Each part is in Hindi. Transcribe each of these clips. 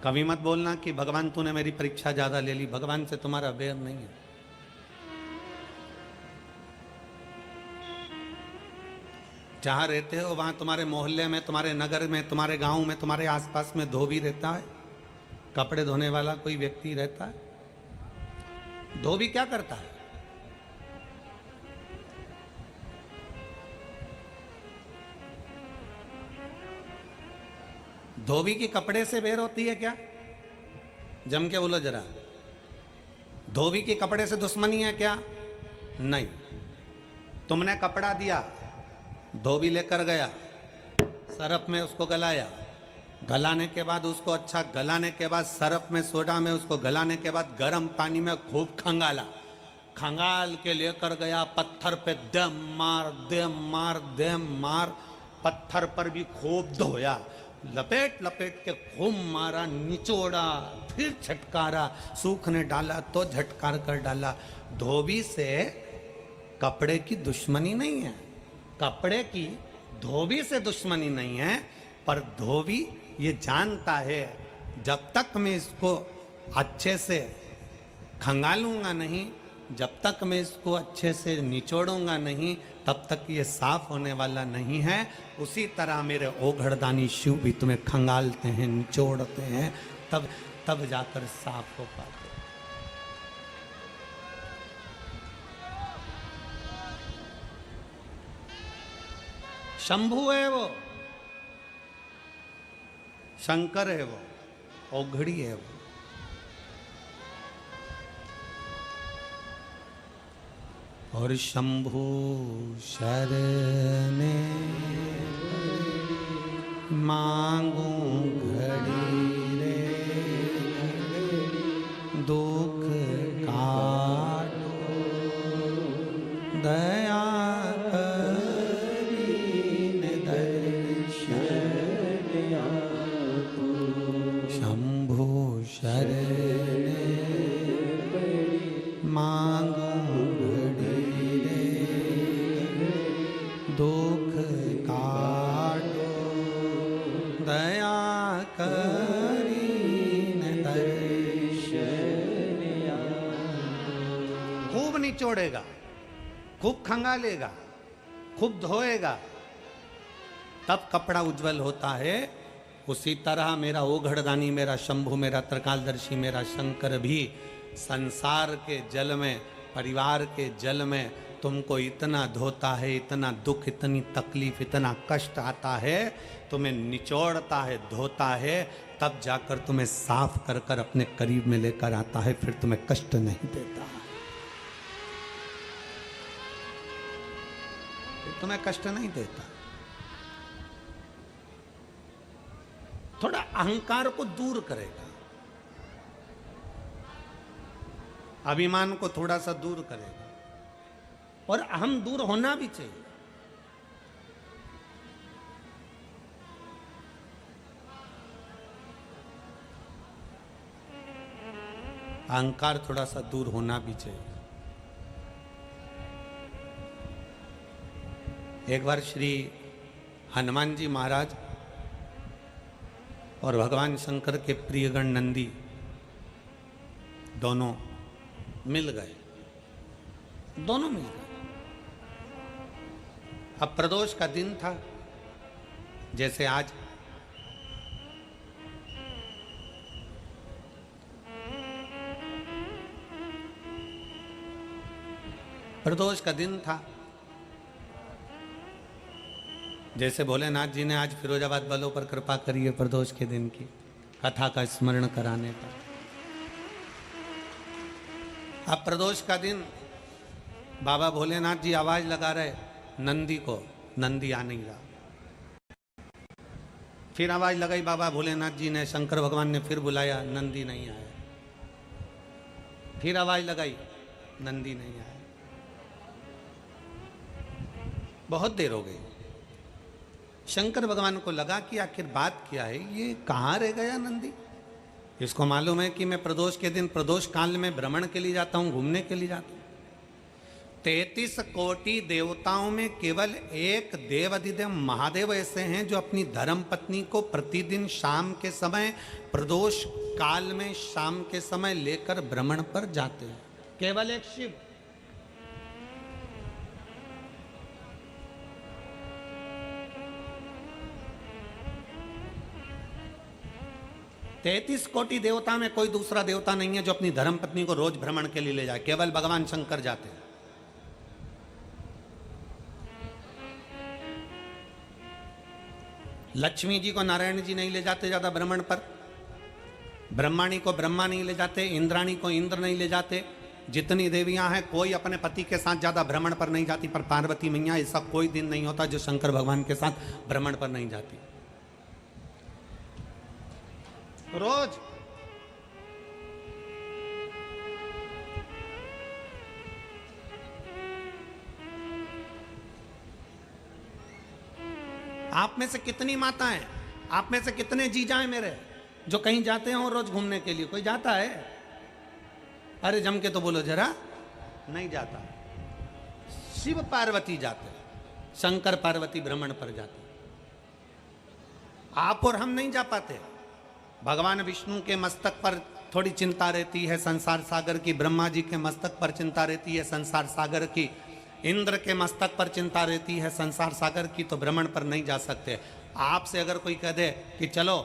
कभी मत बोलना कि भगवान तूने मेरी परीक्षा ज्यादा ले ली। भगवान से तुम्हारा बैर नहीं है। जहां रहते हो वहां तुम्हारे मोहल्ले में, तुम्हारे नगर में, तुम्हारे गांव में, तुम्हारे आसपास में धोबी रहता है, कपड़े धोने वाला कोई व्यक्ति रहता है। धोबी क्या करता है? धोबी की कपड़े से बेर होती है क्या? जम के बोलो जरा। धोबी की कपड़े से दुश्मनी है क्या? नहीं। तुमने कपड़ा दिया, धोबी लेकर गया, सरफ में उसको गलाया, गलाने के बाद उसको अच्छा गलाने के बाद सरफ में सोडा में उसको गलाने के बाद गर्म पानी में खूब खंगाला, खंगाल के लेकर गया पत्थर पे, दम मार दम मार दम मार, पत्थर पर भी खूब धोया, लपेट लपेट के खूब मारा, निचोड़ा, फिर झटकारा, सूखने डाला तो झटकार कर डाला। धोबी से कपड़े की दुश्मनी नहीं है, कपड़े की धोबी से दुश्मनी नहीं है, पर धोबी ये जानता है जब तक मैं इसको अच्छे से खंगालूंगा नहीं, जब तक मैं इसको अच्छे से निचोड़ूंगा नहीं, तब तक ये साफ होने वाला नहीं है। उसी तरह मेरे ओघड़दानी शिव भी तुम्हें खंगालते हैं, निचोड़ते हैं, तब जाकर साफ हो पाते। शंभु है वो, शंकर है वो, ओघड़ी है वो। और शंभु शरणे मांगू घड़ी रे, दुख काटो दया करीन दर्शन आपो। शंभु शरणे मांगू दुख काटो दया करीन दर्शन। खूब निचोड़ेगा, खूब खंगालेगा, खूब धोएगा, तब कपड़ा उज्जवल होता है। उसी तरह मेरा ओघड़दानी, मेरा शंभु, मेरा त्रिकालदर्शी, मेरा शंकर भी संसार के जल में, परिवार के जल में तुमको इतना धोता है, इतना दुख, इतनी तकलीफ, इतना कष्ट आता है, तुम्हें निचोड़ता है, धोता है, तब जाकर तुम्हें साफ कर कर अपने करीब में लेकर आता है, फिर तुम्हें कष्ट नहीं देता, फिर तुम्हें कष्ट नहीं देता। थोड़ा अहंकार को दूर करेगा, अभिमान को थोड़ा सा दूर करेगा, और अहम दूर होना भी चाहिए। अहंकार थोड़ा सा दूर होना भी चाहिए। एक बार श्री हनुमान जी महाराज और भगवान शंकर के प्रियगण नंदी दोनों मिल गए, दोनों मिल गए। अब प्रदोष का दिन था, जैसे आज प्रदोष का दिन था, जैसे भोलेनाथ जी ने आज फिरोजाबाद वालों पर कृपा करी है प्रदोष के दिन की कथा का स्मरण कराने पर। अब प्रदोष का दिन बाबा भोलेनाथ जी आवाज लगा रहे नंदी को, नंदी आ नहीं रहा। फिर आवाज लगाई बाबा भोलेनाथ जी ने, शंकर भगवान ने फिर बुलाया, नंदी नहीं आया। फिर आवाज लगाई, नंदी नहीं आया। बहुत देर हो गई। शंकर भगवान को लगा कि आखिर बात क्या है, ये कहाँ रह गया नंदी। इसको मालूम है कि मैं प्रदोष के दिन, प्रदोष काल में भ्रमण के लिए जाता हूँ, घूमने के लिए जाता हूँ। 33 कोटि देवताओं में केवल एक देव अधिदेव महादेव ऐसे हैं जो अपनी धर्म पत्नी को प्रतिदिन शाम के समय प्रदोष काल में शाम के समय लेकर भ्रमण पर जाते हैं। केवल एक शिव। तैतीस कोटि देवता में कोई दूसरा देवता नहीं है जो अपनी धर्म पत्नी को रोज भ्रमण के लिए ले जाए, केवल भगवान शंकर जाते हैं। लक्ष्मी जी को नारायण जी नहीं ले जाते ज्यादा भ्रमण पर, ब्रह्माणी को ब्रह्मा नहीं ले जाते, इंद्राणी को इंद्र नहीं ले जाते। जितनी देवियां हैं कोई अपने पति के साथ ज्यादा भ्रमण पर नहीं जाती, पर पार्वती मैया ऐसा कोई दिन नहीं होता जो शंकर भगवान के साथ भ्रमण पर नहीं जाती। रोज आप में से कितनी माताएं, आप में से कितने जीजा हैं मेरे जो कहीं जाते हो रोज घूमने के लिए? कोई जाता है? अरे जम के तो बोलो जरा। नहीं जाता। शिव पार्वती जाते, शंकर पार्वती भ्रमण पर जाते, आप और हम नहीं जा पाते। भगवान विष्णु के मस्तक पर थोड़ी चिंता रहती है संसार सागर की, ब्रह्मा जी के मस्तक पर चिंता रहती है संसार सागर की, इंद्र के मस्तक पर चिंता रहती है संसार सागर की, तो भ्रमण पर नहीं जा सकते। आपसे अगर कोई कह दे कि चलो,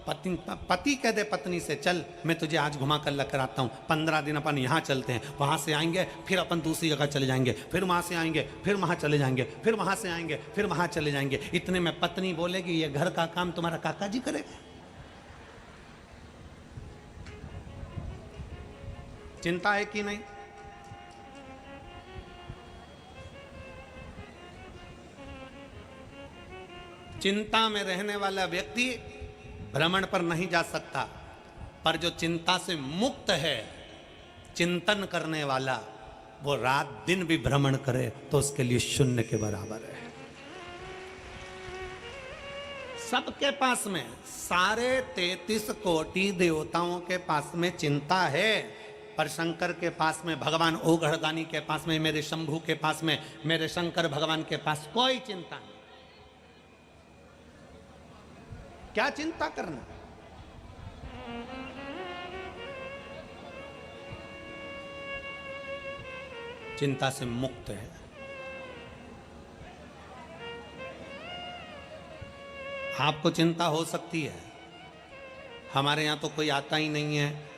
पति कह दे पत्नी से, चल मैं तुझे आज घुमा कर लेकर आता हूँ, 15 दिन अपन यहाँ चलते हैं, वहाँ से आएंगे फिर अपन दूसरी जगह चले जाएंगे, फिर वहाँ से आएंगे फिर वहाँ चले जाएंगे, फिर वहाँ से आएंगे फिर वहाँ चले जाएंगे। इतने में पत्नी बोलेगी ये घर का काम तुम्हारा काका जी करेगा। चिंता है कि नहीं? चिंता में रहने वाला व्यक्ति भ्रमण पर नहीं जा सकता, पर जो चिंता से मुक्त है, चिंतन करने वाला, वो रात दिन भी भ्रमण करे तो उसके लिए शून्य के बराबर है। सबके पास में, सारे 33 कोटि देवताओं के पास में चिंता है, पर शंकर के पास में, भगवान ओघड़दानी के पास में, मेरे शंभू के पास में, मेरे शंकर भगवान के पास कोई चिंता नहीं। क्या चिंता करना? चिंता से मुक्त है। आपको चिंता हो सकती है, हमारे यहां तो कोई आता ही नहीं है।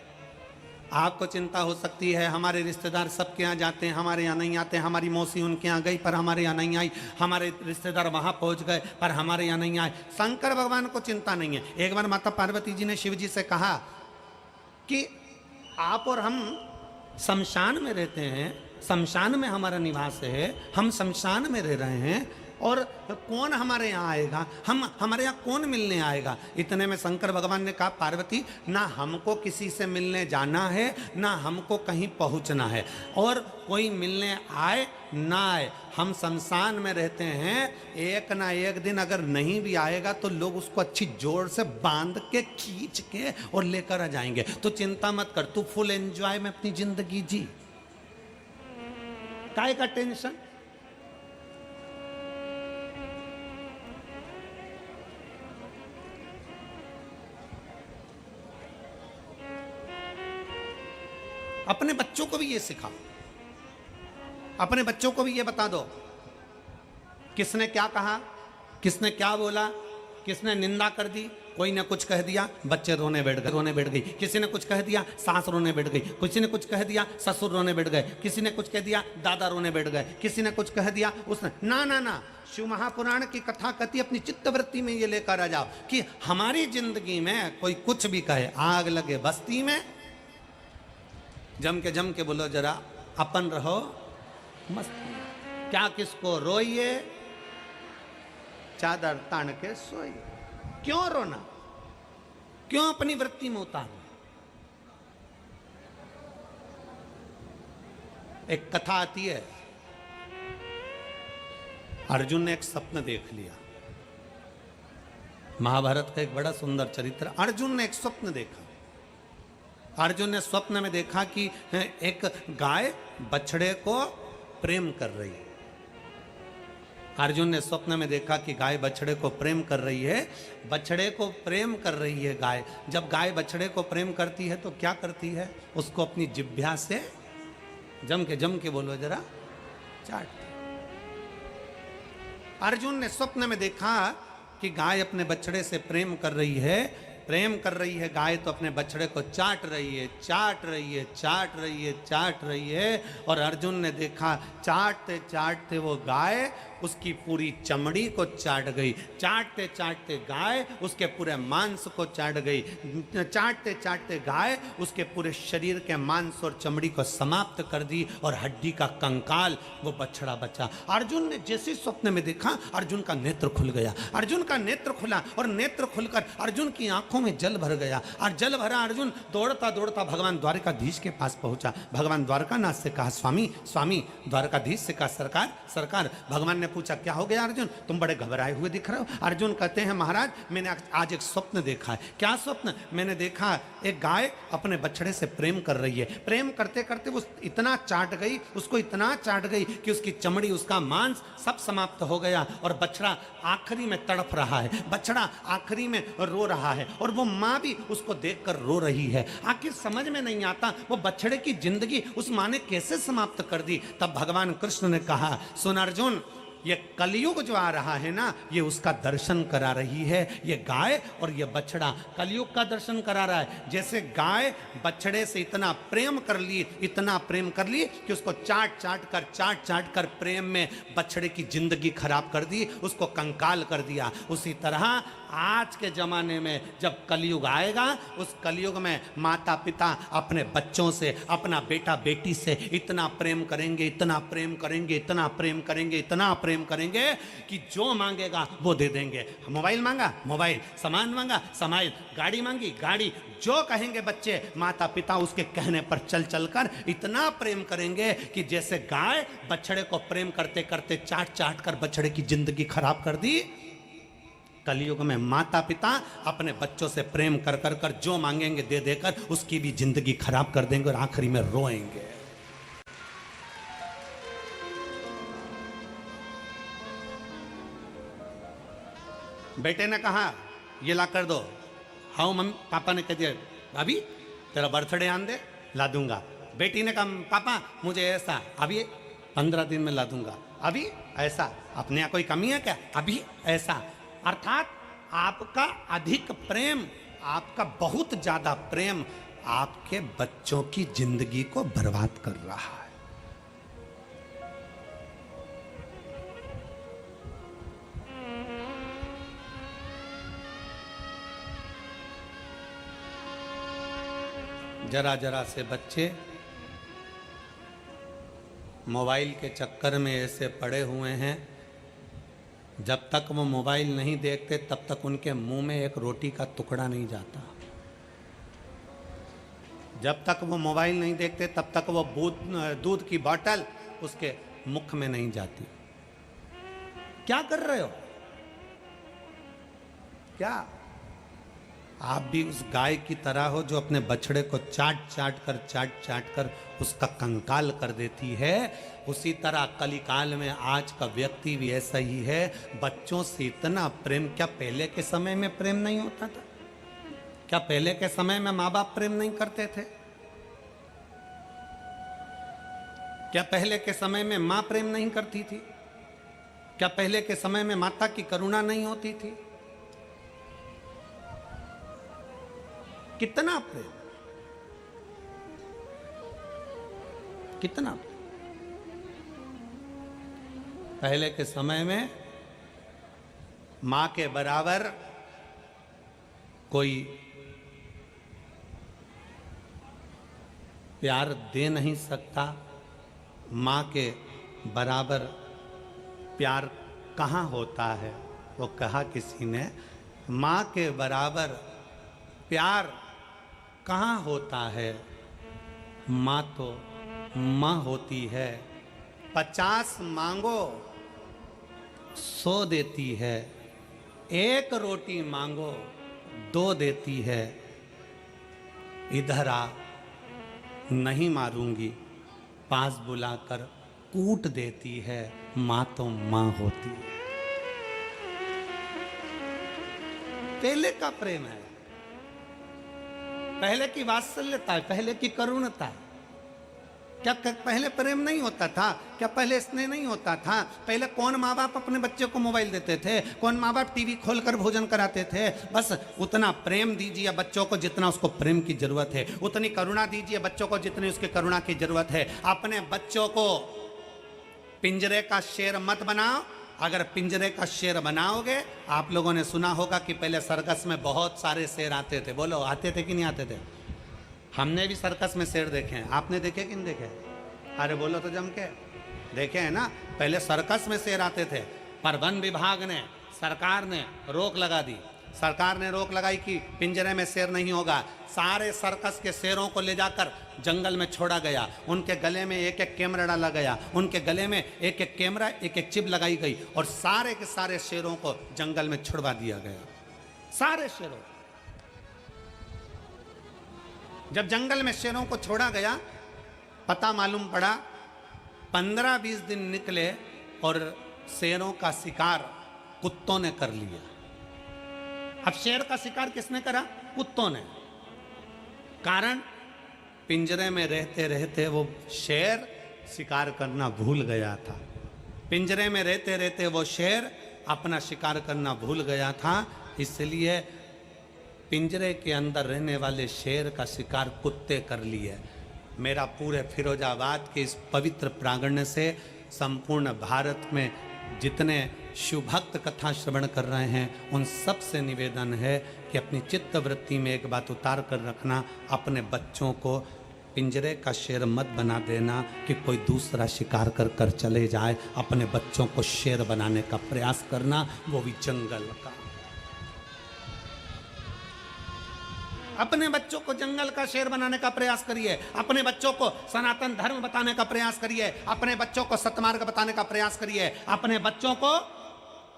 आपको चिंता हो सकती है, हमारे रिश्तेदार सबके यहाँ जाते हैं, हमारे यहाँ नहीं आते, हमारी मौसी उनके यहाँ गई पर हमारे यहाँ नहीं आई, हमारे रिश्तेदार वहाँ पहुँच गए पर हमारे यहाँ नहीं आए। शंकर भगवान को चिंता नहीं है। एक बार माता पार्वती जी ने शिव जी से कहा कि आप और हम शमशान में रहते हैं, शमशान में हमारा निवास है, हम शमशान में रह रहे हैं और कौन हमारे यहाँ आएगा, हमारे यहाँ कौन मिलने आएगा? इतने में शंकर भगवान ने कहा, पार्वती, ना हमको किसी से मिलने जाना है, ना हमको कहीं पहुँचना है, और कोई मिलने आए ना आए, हम शमशान में रहते हैं, एक ना एक दिन अगर नहीं भी आएगा तो लोग उसको अच्छी जोर से बांध के खींच के और लेकर आ जाएंगे। तो चिंता मत कर, तू फुल एंजॉय में अपनी जिंदगी जी, काहे का टेंशन? अपने बच्चों को भी ये सिखाओ, अपने बच्चों को भी ये बता दो, किसने क्या कहा, किसने क्या बोला, किसने निंदा कर दी, कोई ने कुछ कह दिया, बच्चे रोने बैठ गई, किसी ने कुछ कह दिया, सास रोने बैठ गई, किसी ने कुछ कह दिया, ससुर रोने बैठ गए, किसी ने कुछ कह दिया, दादा रोने बैठ गए, किसी ने कुछ कह दिया, उसने ना ना ना। शिव महापुराण की कथा कथी अपनी चित्तवृत्ति में ये लेकर आ जाओ कि हमारी जिंदगी में कोई कुछ भी कहे, आग लगे बस्ती में, जम के बोलो जरा, अपन रहो मस्ती, क्या किसको रोइए, चादर तान के सोइए। क्यों रोना, क्यों अपनी वृत्ति में उतारना? एक कथा आती है, अर्जुन ने एक स्वप्न देख लिया। महाभारत का एक बड़ा सुंदर चरित्र। अर्जुन ने एक स्वप्न देखा। अर्जुन ने स्वप्न में देखा कि एक गाय बछड़े को प्रेम कर रही है। अर्जुन ने स्वप्न में देखा कि गाय बछड़े को प्रेम कर रही है, बछड़े को प्रेम कर रही है गाय। जब गाय बछड़े को प्रेम करती है तो क्या करती है? उसको अपनी जिह्वा से जम के बोलो जरा, चाटती। अर्जुन ने स्वप्न में देखा कि गाय अपने बछड़े से प्रेम कर रही है, प्रेम कर रही है गाय, तो अपने बछड़े को चाट रही है, चाट रही है, चाट रही है, चाट रही है। और अर्जुन ने देखा चाटते चाटते वो गाय उसकी पूरी चमड़ी को चाट गई, चाटते चाटते गाय उसके पूरे मांस को चाट गई, चाटते चाटते गाय उसके पूरे शरीर के मांस और चमड़ी को समाप्त कर दी और हड्डी का कंकाल वो बछड़ा बचा। अर्जुन ने जैसे स्वप्न में देखा, अर्जुन का नेत्र खुल गया, अर्जुन का नेत्र खुला और नेत्र खुलकर अर्जुन की आंखों में जल भर गया। और जल भरा अर्जुन दौड़ता दौड़ता भगवान द्वारकाधीश के पास पहुंचा। भगवान द्वारकानाथ से कहा, स्वामी स्वामी। द्वारकाधीश से कहा, सरकार सरकार। भगवान ने पूछा, क्या हो गया अर्जुन, तुम बड़े घबराए हुए दिख रहे हो। अर्जुन कहते हैं, महाराज मैंने आज एक स्वप्न देखा है। क्या स्वप्न? मैंने देखा एक गाय अपने बछड़े से प्रेम कर रही है, प्रेम करते करते वो इतना चाट गई, उसको इतना चाट गई कि उसकी चमड़ी, उसका मांस सब समाप्त हो गया और बछड़ा आखिरी में तड़प रहा है, बछड़ा आखिरी में रो रहा है और वो माँ भी उसको देखकर रो रही है। आखिर समझ में नहीं आता वो बछड़े की जिंदगी उस माँ ने कैसे समाप्त कर दी। तब भगवान कृष्ण ने कहा, सुन अर्जुन, ये कलयुग जो आ रहा है ना, ये उसका दर्शन करा रही है। ये गाय और ये बछड़ा कलयुग का दर्शन करा रहा है। जैसे गाय बछड़े से इतना प्रेम कर ली, इतना प्रेम कर ली कि उसको चाट चाट कर प्रेम में बछड़े की जिंदगी खराब कर दी, उसको कंकाल कर दिया। उसी तरह आज के जमाने में जब कलयुग आएगा, उस कलयुग में माता पिता अपने बच्चों से, अपना बेटा बेटी से इतना प्रेम करेंगे, इतना प्रेम करेंगे, इतना प्रेम करेंगे, इतना प्रेम करेंगे कि जो मांगेगा वो दे देंगे। मोबाइल मांगा मोबाइल, सामान मांगा सामान, गाड़ी मांगी गाड़ी, जो कहेंगे बच्चे माता पिता उसके कहने पर चल चल कर इतना प्रेम करेंगे कि जैसे गाय बछड़े को प्रेम करते करते चाट चाट कर बछड़े की जिंदगी खराब कर दी, कलयुग में माता पिता अपने बच्चों से प्रेम कर कर कर जो मांगेंगे दे देकर उसकी भी जिंदगी खराब कर देंगे और आखिरी में रोएंगे। बेटे ने कहा, ये ला कर दो। हाँ मम्मी, पापा ने कह दिया, भाभी तेरा बर्थडे आन दे, ला दूंगा। बेटी ने कहा, पापा मुझे ऐसा, अभी 15 दिन में ला दूंगा। अभी ऐसा, अपने यहाँ कोई कमी है क्या? अभी ऐसा। अर्थात आपका अधिक प्रेम, आपका बहुत ज्यादा प्रेम आपके बच्चों की जिंदगी को बर्बाद कर रहा है। जरा जरा से बच्चे मोबाइल के चक्कर में ऐसे पड़े हुए हैं, जब तक वो मोबाइल नहीं देखते तब तक उनके मुंह में एक रोटी का टुकड़ा नहीं जाता। जब तक वो मोबाइल नहीं देखते तब तक वो दूध की बोतल उसके मुख में नहीं जाती। क्या कर रहे हो? क्या आप भी उस गाय की तरह हो जो अपने बछड़े को चाट चाट कर उसका कंकाल कर देती है? उसी तरह कलिकाल में आज का व्यक्ति भी ऐसा ही है, बच्चों से इतना प्रेम। क्या पहले के समय में प्रेम नहीं होता था? क्या पहले के समय में माँ बाप प्रेम नहीं करते थे? क्या पहले के समय में माँ प्रेम नहीं करती थी? क्या पहले के समय में माता की करुणा नहीं होती थी? कितना प्रेम, कितना प्रेम। पहले के समय में मां के बराबर कोई प्यार दे नहीं सकता। मां के बराबर प्यार कहाँ होता है? वो कहा किसी ने, मां के बराबर प्यार कहाँ होता है? माँ तो माँ होती है। 50 मांगो 100 देती है, 1 रोटी मांगो 2 देती है। इधर आ, नहीं मारूंगी, पास बुलाकर कूट देती है, मां तो मां होती है। पहले का प्रेम है, पहले की वात्सल्यता, पहले की करुणता। क्या पहले प्रेम नहीं होता था? क्या पहले स्नेह नहीं होता था? पहले कौन माँ बाप अपने बच्चे को मोबाइल देते थे? कौन माँ बाप टीवी खोलकर भोजन कराते थे? बस उतना प्रेम दीजिए बच्चों को जितना उसको प्रेम की जरूरत है, उतनी करुणा दीजिए बच्चों को जितनी उसकी करुणा की जरूरत है। अपने बच्चों को पिंजरे का शेर मत बनाओ। अगर पिंजरे का शेर बनाओगे, आप लोगों ने सुना होगा कि पहले सर्कस में बहुत सारे शेर आते थे। बोलो, आते थे कि नहीं आते थे? हमने भी सर्कस में शेर देखे हैं, आपने देखे कि नहीं देखे? अरे बोलो तो जम के। देखे हैं ना? पहले सर्कस में शेर आते थे, पर वन विभाग ने, सरकार ने रोक लगा दी। सरकार ने रोक लगाई कि पिंजरे में शेर नहीं होगा। सारे सर्कस के शेरों को ले जाकर जंगल में छोड़ा गया। उनके गले में एक एक कैमरा डाला गया, उनके गले में एक एक कैमरा, एक एक चिप लगाई गई और सारे के सारे शेरों को जंगल में छुड़वा दिया गया। सारे शेरों। जब जंगल में शेरों को छोड़ा गया, पता मालूम पड़ा 15-20 दिन निकले और शेरों का शिकार कुत्तों ने कर लिया। अब शेर का शिकार किसने करा? कुत्तों ने। कारण, पिंजरे में रहते रहते वो शेर शिकार करना भूल गया था। पिंजरे में रहते रहते वो शेर अपना शिकार करना भूल गया था। इसलिए पिंजरे के अंदर रहने वाले शेर का शिकार कुत्ते कर लिए। मेरा पूरे फिरोजाबाद के इस पवित्र प्रांगण से संपूर्ण भारत में जितने शिवभक्त कथा श्रवण कर रहे हैं, उन सब से निवेदन है कि अपनी चित्त वृत्ति में एक बात उतार कर रखना, अपने बच्चों को पिंजरे का शेर मत बना देना कि कोई दूसरा शिकार कर कर चले जाए। अपने बच्चों को शेर बनाने का प्रयास करना, वो भी जंगल का। अपने बच्चों को जंगल का शेर बनाने का प्रयास करिए। अपने बच्चों को सनातन धर्म बताने का प्रयास करिए। अपने बच्चों को सत्मार्ग बताने का प्रयास करिए। अपने बच्चों को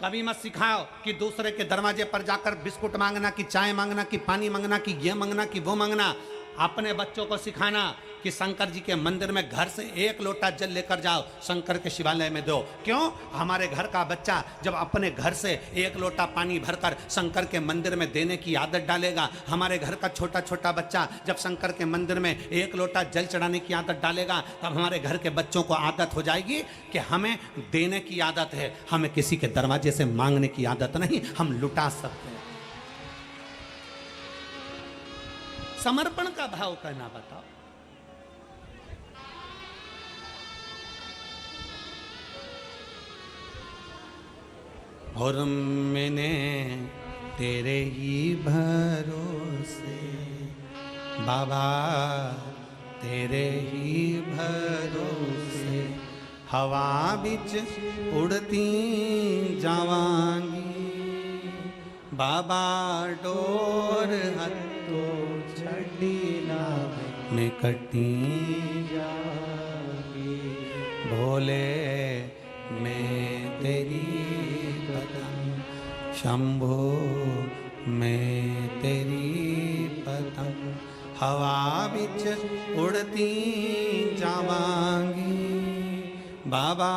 कभी मत सिखाओ कि दूसरे के दरवाजे पर जाकर बिस्कुट मांगना, कि चाय मांगना, कि पानी मांगना, कि ये मांगना, कि वो मांगना। अपने बच्चों को सिखाना कि शंकर जी के मंदिर में घर से एक लोटा जल लेकर जाओ, शंकर के शिवालय में दो। क्यों? हमारे घर का बच्चा जब अपने घर से एक लोटा पानी भरकर शंकर के मंदिर में देने की आदत डालेगा, हमारे घर का छोटा छोटा बच्चा जब शंकर के मंदिर में एक लोटा जल चढ़ाने की आदत डालेगा, तब हमारे घर के बच्चों को आदत हो जाएगी कि हमें देने की आदत है, हमें किसी के दरवाजे से मांगने की आदत नहीं, हम लुटा सकते हैं। समर्पण का भाव करना बताओ। और मैंने तेरे ही भरोसे बाबा, तेरे ही भरोसे हवा बिच उड़ती जावांगी बाबा, डोर हथो छड़ी लावे में कटी जागी। भोले मैं तेरी पतंग, शंभो मैं तेरी पतंग, हवा बिच उड़ती जावांगी बाबा,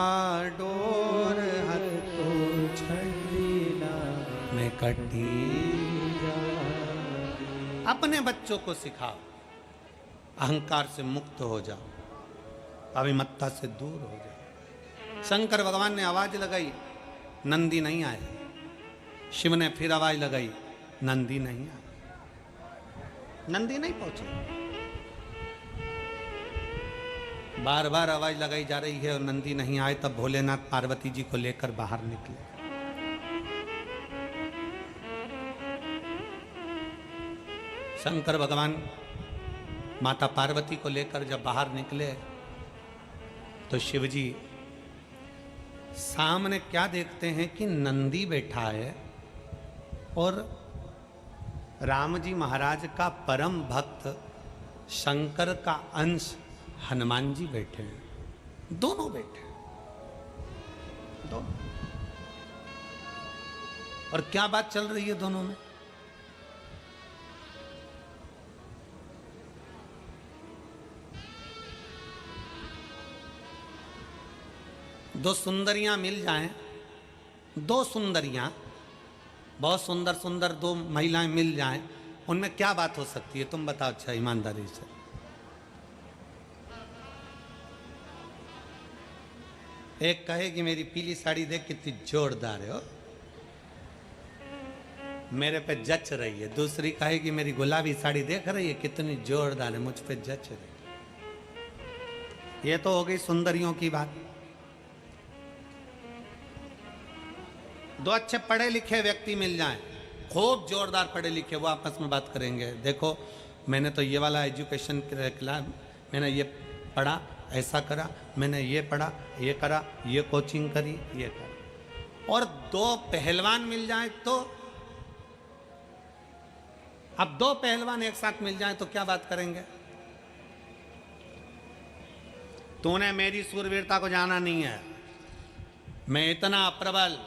डोर हथो छड़ी लावे में कटी जागी। अपने बच्चों को सिखाओ, अहंकार से मुक्त हो जाओ, अभिमत्ता से दूर हो जाओ। शंकर भगवान ने आवाज लगाई, नंदी नहीं आए। शिव ने फिर आवाज लगाई, नंदी नहीं आए। नंदी नहीं पहुंचे। बार बार आवाज लगाई जा रही है और नंदी नहीं आए। तब भोलेनाथ पार्वती जी को लेकर बाहर निकले। शंकर भगवान माता पार्वती को लेकर जब बाहर निकले तो शिवजी सामने क्या देखते हैं कि नंदी बैठा है और राम जी महाराज का परम भक्त शंकर का अंश हनुमान जी बैठे हैं। दोनों बैठे हैं, दोनों। और क्या बात चल रही है दोनों में? दो सुंदरियां मिल जाएं, दो सुंदरियां, बहुत सुंदर सुंदर दो महिलाएं मिल जाएं, उनमें क्या बात हो सकती है? तुम बताओ अच्छा ईमानदारी से। एक कहेगी मेरी पीली साड़ी देख कितनी जोरदार है, हो मेरे पे जच रही है। दूसरी कहेगी मेरी गुलाबी साड़ी देख रही है कितनी जोरदार है, मुझ पे जच रही है। ये तो हो गई सुंदरियों की बात। दो अच्छे पढ़े लिखे व्यक्ति मिल जाएं, खूब जोरदार पढ़े लिखे, वो आपस में बात करेंगे, देखो मैंने तो ये वाला एजुकेशन किया, मैंने ये पढ़ा, ऐसा करा, मैंने ये पढ़ा, ये करा, ये कोचिंग करी, ये करा। और दो पहलवान मिल जाएं तो, अब दो पहलवान एक साथ मिल जाएं तो क्या बात करेंगे? तूने मेरी सूरवीरता को जाना नहीं है, मैं इतना प्रबल,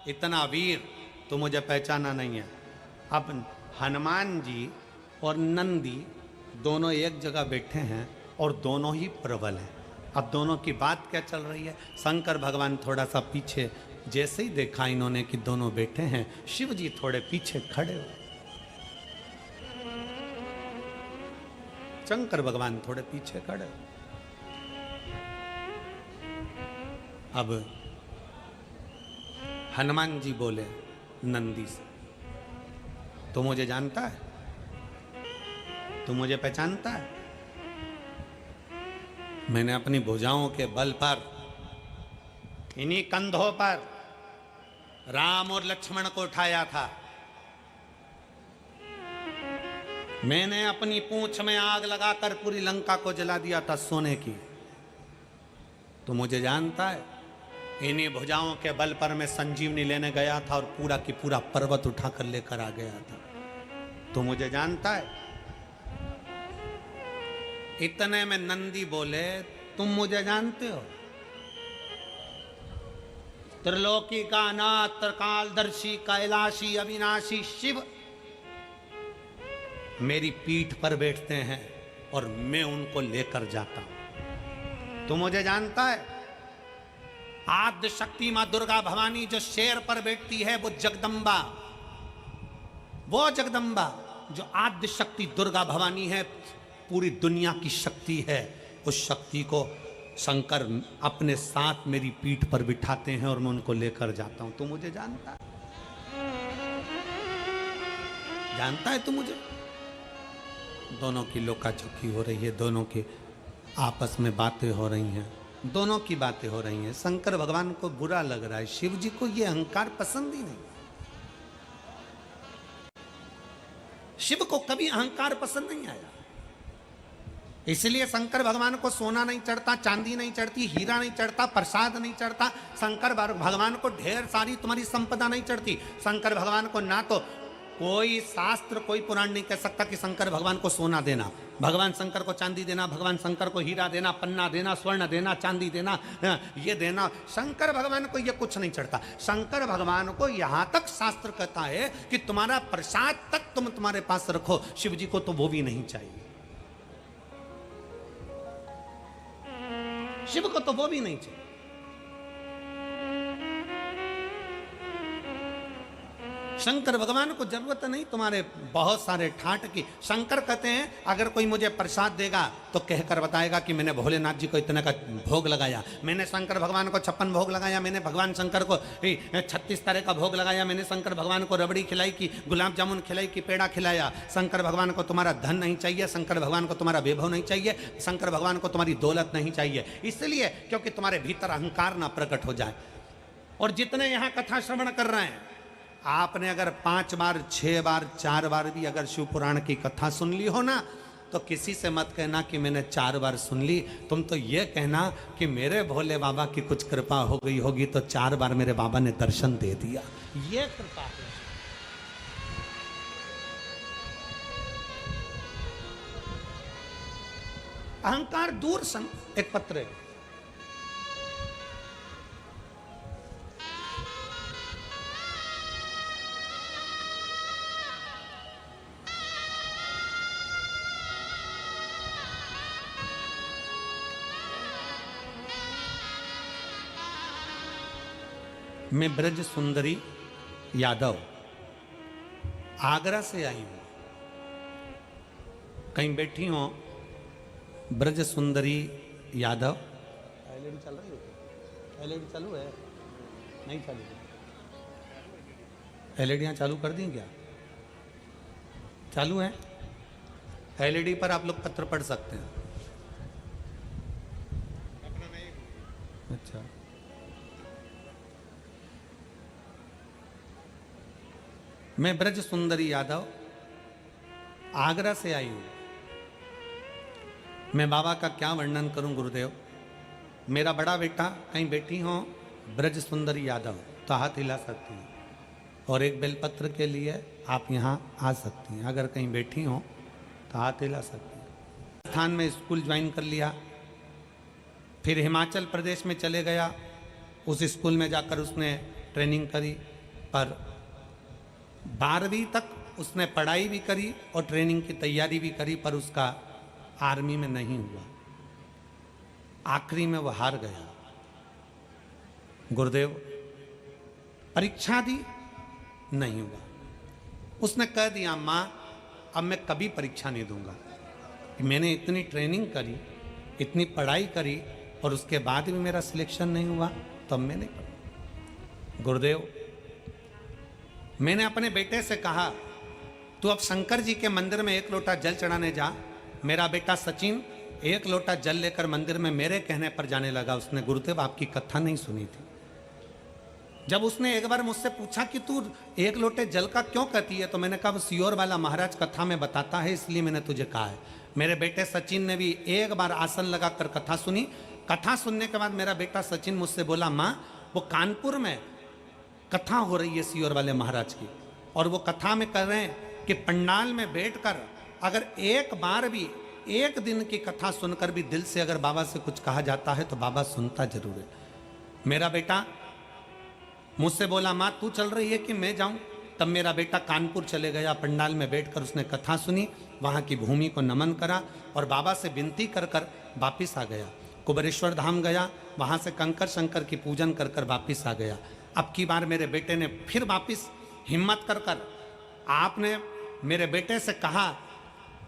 इतना वीर, तो मुझे पहचाना नहीं है। अब हनुमान जी और नंदी दोनों एक जगह बैठे हैं और दोनों ही प्रबल हैं। अब दोनों की बात क्या चल रही है? शंकर भगवान थोड़ा सा पीछे, जैसे ही देखा इन्होंने कि दोनों बैठे हैं, शिव जी थोड़े पीछे खड़े हो। शंकर भगवान थोड़े पीछे खड़े। अब हनुमान जी बोले नंदी से, तू मुझे जानता है? तू मुझे पहचानता है? मैंने अपनी भुजाओं के बल पर, इन्हीं कंधों पर राम और लक्ष्मण को उठाया था। मैंने अपनी पूंछ में आग लगाकर पूरी लंका को जला दिया था सोने की। तो मुझे जानता है? इन्हीं भुजाओं के बल पर मैं संजीवनी लेने गया था और पूरा की पूरा पर्वत उठाकर लेकर आ गया था। तो मुझे जानता है? इतने में नंदी बोले, तुम मुझे जानते हो? त्रिलोकी का नाथ, त्रिकालदर्शी, कैलाशी, अविनाशी शिव मेरी पीठ पर बैठते हैं और मैं उनको लेकर जाता हूं। तो मुझे जानता है? आद्य शक्ति मां दुर्गा भवानी जो शेर पर बैठती है, वो जगदम्बा, वो जगदम्बा जो आद्य शक्ति दुर्गा भवानी है, पूरी दुनिया की शक्ति है। उस शक्ति को शंकर अपने साथ मेरी पीठ पर बिठाते हैं और मैं उनको लेकर जाता हूं। तो मुझे जानता है? जानता है तू मुझे? दोनों की लोकाचुकी हो रही है, दोनों की आपस में बातें हो रही हैं, दोनों की बातें हो रही हैं। शंकर भगवान को बुरा लग रहा है, शिव जी को यह अहंकार पसंद ही नहीं। शिव को कभी अहंकार पसंद नहीं आया, इसलिए शंकर भगवान को सोना नहीं चढ़ता, चांदी नहीं चढ़ती, हीरा नहीं चढ़ता, प्रसाद नहीं चढ़ता। शंकर भगवान को ढेर सारी तुम्हारी संपदा नहीं चढ़ती। शंकर भगवान को ना तो कोई शास्त्र, कोई पुराण नहीं कह सकता कि शंकर भगवान को सोना देना, भगवान शंकर को चांदी देना, भगवान शंकर को हीरा देना, पन्ना देना, स्वर्ण देना, चांदी देना, ये देना। शंकर भगवान को ये कुछ नहीं चढ़ता। शंकर भगवान को यहां तक शास्त्र कहता है कि तुम्हारा प्रसाद तक तुम तुम्हारे पास रखो। शिव जी को तो वो भी नहीं चाहिए, शिव को तो वो भी नहीं चाहिए। शंकर भगवान को जरूरत नहीं तुम्हारे बहुत सारे ठाट की। शंकर कहते हैं अगर कोई मुझे प्रसाद देगा तो कहकर बताएगा कि मैंने भोलेनाथ जी को इतने का भोग लगाया, मैंने शंकर भगवान को 56 भोग लगाया, मैंने भगवान शंकर को 36 तरह का भोग लगाया, मैंने शंकर भगवान को रबड़ी खिलाई की, गुलाब जामुन खिलाई की, पेड़ा खिलाया। शंकर भगवान को तुम्हारा धन नहीं चाहिए, शंकर भगवान को तुम्हारा वैभव नहीं चाहिए, शंकर भगवान को तुम्हारी दौलत नहीं चाहिए, इसलिए क्योंकि तुम्हारे भीतर अहंकार ना प्रकट हो जाए। और जितने यहाँ कथा श्रवण कर रहे हैं, आपने अगर 5 बार, 6 बार, 4 बार भी अगर शिव पुराण की कथा सुन ली हो ना, तो किसी से मत कहना कि मैंने 4 बार सुन ली। तुम तो ये कहना कि मेरे भोले बाबा की कुछ कृपा हो गई होगी तो 4 बार मेरे बाबा ने दर्शन दे दिया, ये कृपा है। अहंकार दूर सन। एक पत्र है, मैं ब्रज सुंदरी यादव आगरा से आई हूं। कहीं बैठी हो ब्रज सुंदरी यादव। एलईडी चल रही है? एलईडी चालू है? नहीं चालू है? एलईडियाँ चालू कर दी क्या? चालू है? एलईडी पर आप लोग पत्र पढ़ सकते हैं। अच्छा, मैं ब्रज सुंदरी यादव आगरा से आई हूं। मैं बाबा का क्या वर्णन करूं गुरुदेव। मेरा बड़ा बेटा, कहीं बैठी हो ब्रज सुंदरी यादव तो हाथ हिला सकती हैं, और एक बेलपत्र के लिए आप यहाँ आ सकती हैं। अगर कहीं बैठी हो तो हाथ हिला सकती हैं। स्थान में स्कूल ज्वाइन कर लिया, फिर हिमाचल प्रदेश में चले गया। उस स्कूल में जाकर उसने ट्रेनिंग करी, पर 12वीं तक उसने पढ़ाई भी करी और ट्रेनिंग की तैयारी भी करी, पर उसका आर्मी में नहीं हुआ। आखिरी में वो हार गया। गुरुदेव, परीक्षा दी, नहीं हुआ। उसने कह दिया, माँ अब मैं कभी परीक्षा नहीं दूंगा। मैंने इतनी ट्रेनिंग करी, इतनी पढ़ाई करी, और उसके बाद भी मेरा सिलेक्शन नहीं हुआ, तो अब मैं नहीं पढ़ूंगा। गुरुदेव, मैंने अपने बेटे से कहा, तू अब शंकर जी के मंदिर में 1 लोटा जल चढ़ाने जा। मेरा बेटा सचिन 1 लोटा जल लेकर मंदिर में मेरे कहने पर जाने लगा। उसने गुरुदेव आपकी कथा नहीं सुनी थी। जब उसने एक बार मुझसे पूछा कि तू 1 लोटे जल का क्यों कहती है, तो मैंने कहा, वो सियोर वाला महाराज कथा में बताता है, इसलिए मैंने तुझे कहा है। मेरे बेटे सचिन ने भी एक बार आसन लगाकर कथा सुनी। कथा सुनने के बाद मेरा बेटा सचिन मुझसे बोला, माँ वो कानपुर में कथा हो रही है सियोर वाले महाराज की, और वो कथा में कर रहे हैं कि पंडाल में बैठकर अगर एक बार भी 1 दिन की कथा सुनकर भी दिल से अगर बाबा से कुछ कहा जाता है तो बाबा सुनता जरूर है। मेरा बेटा मुझसे बोला, माँ तू चल रही है कि मैं जाऊं? तब मेरा बेटा कानपुर चले गया। पंडाल में बैठकर उसने कथा सुनी, वहाँ की भूमि को नमन करा और बाबा से विनती कर कर वापिस आ गया। कुबेरेश्वर धाम गया, वहाँ से कंकर शंकर की पूजन कर कर वापिस आ गया। अब की बार मेरे बेटे ने फिर वापिस हिम्मत कर कर, आपने मेरे बेटे से कहा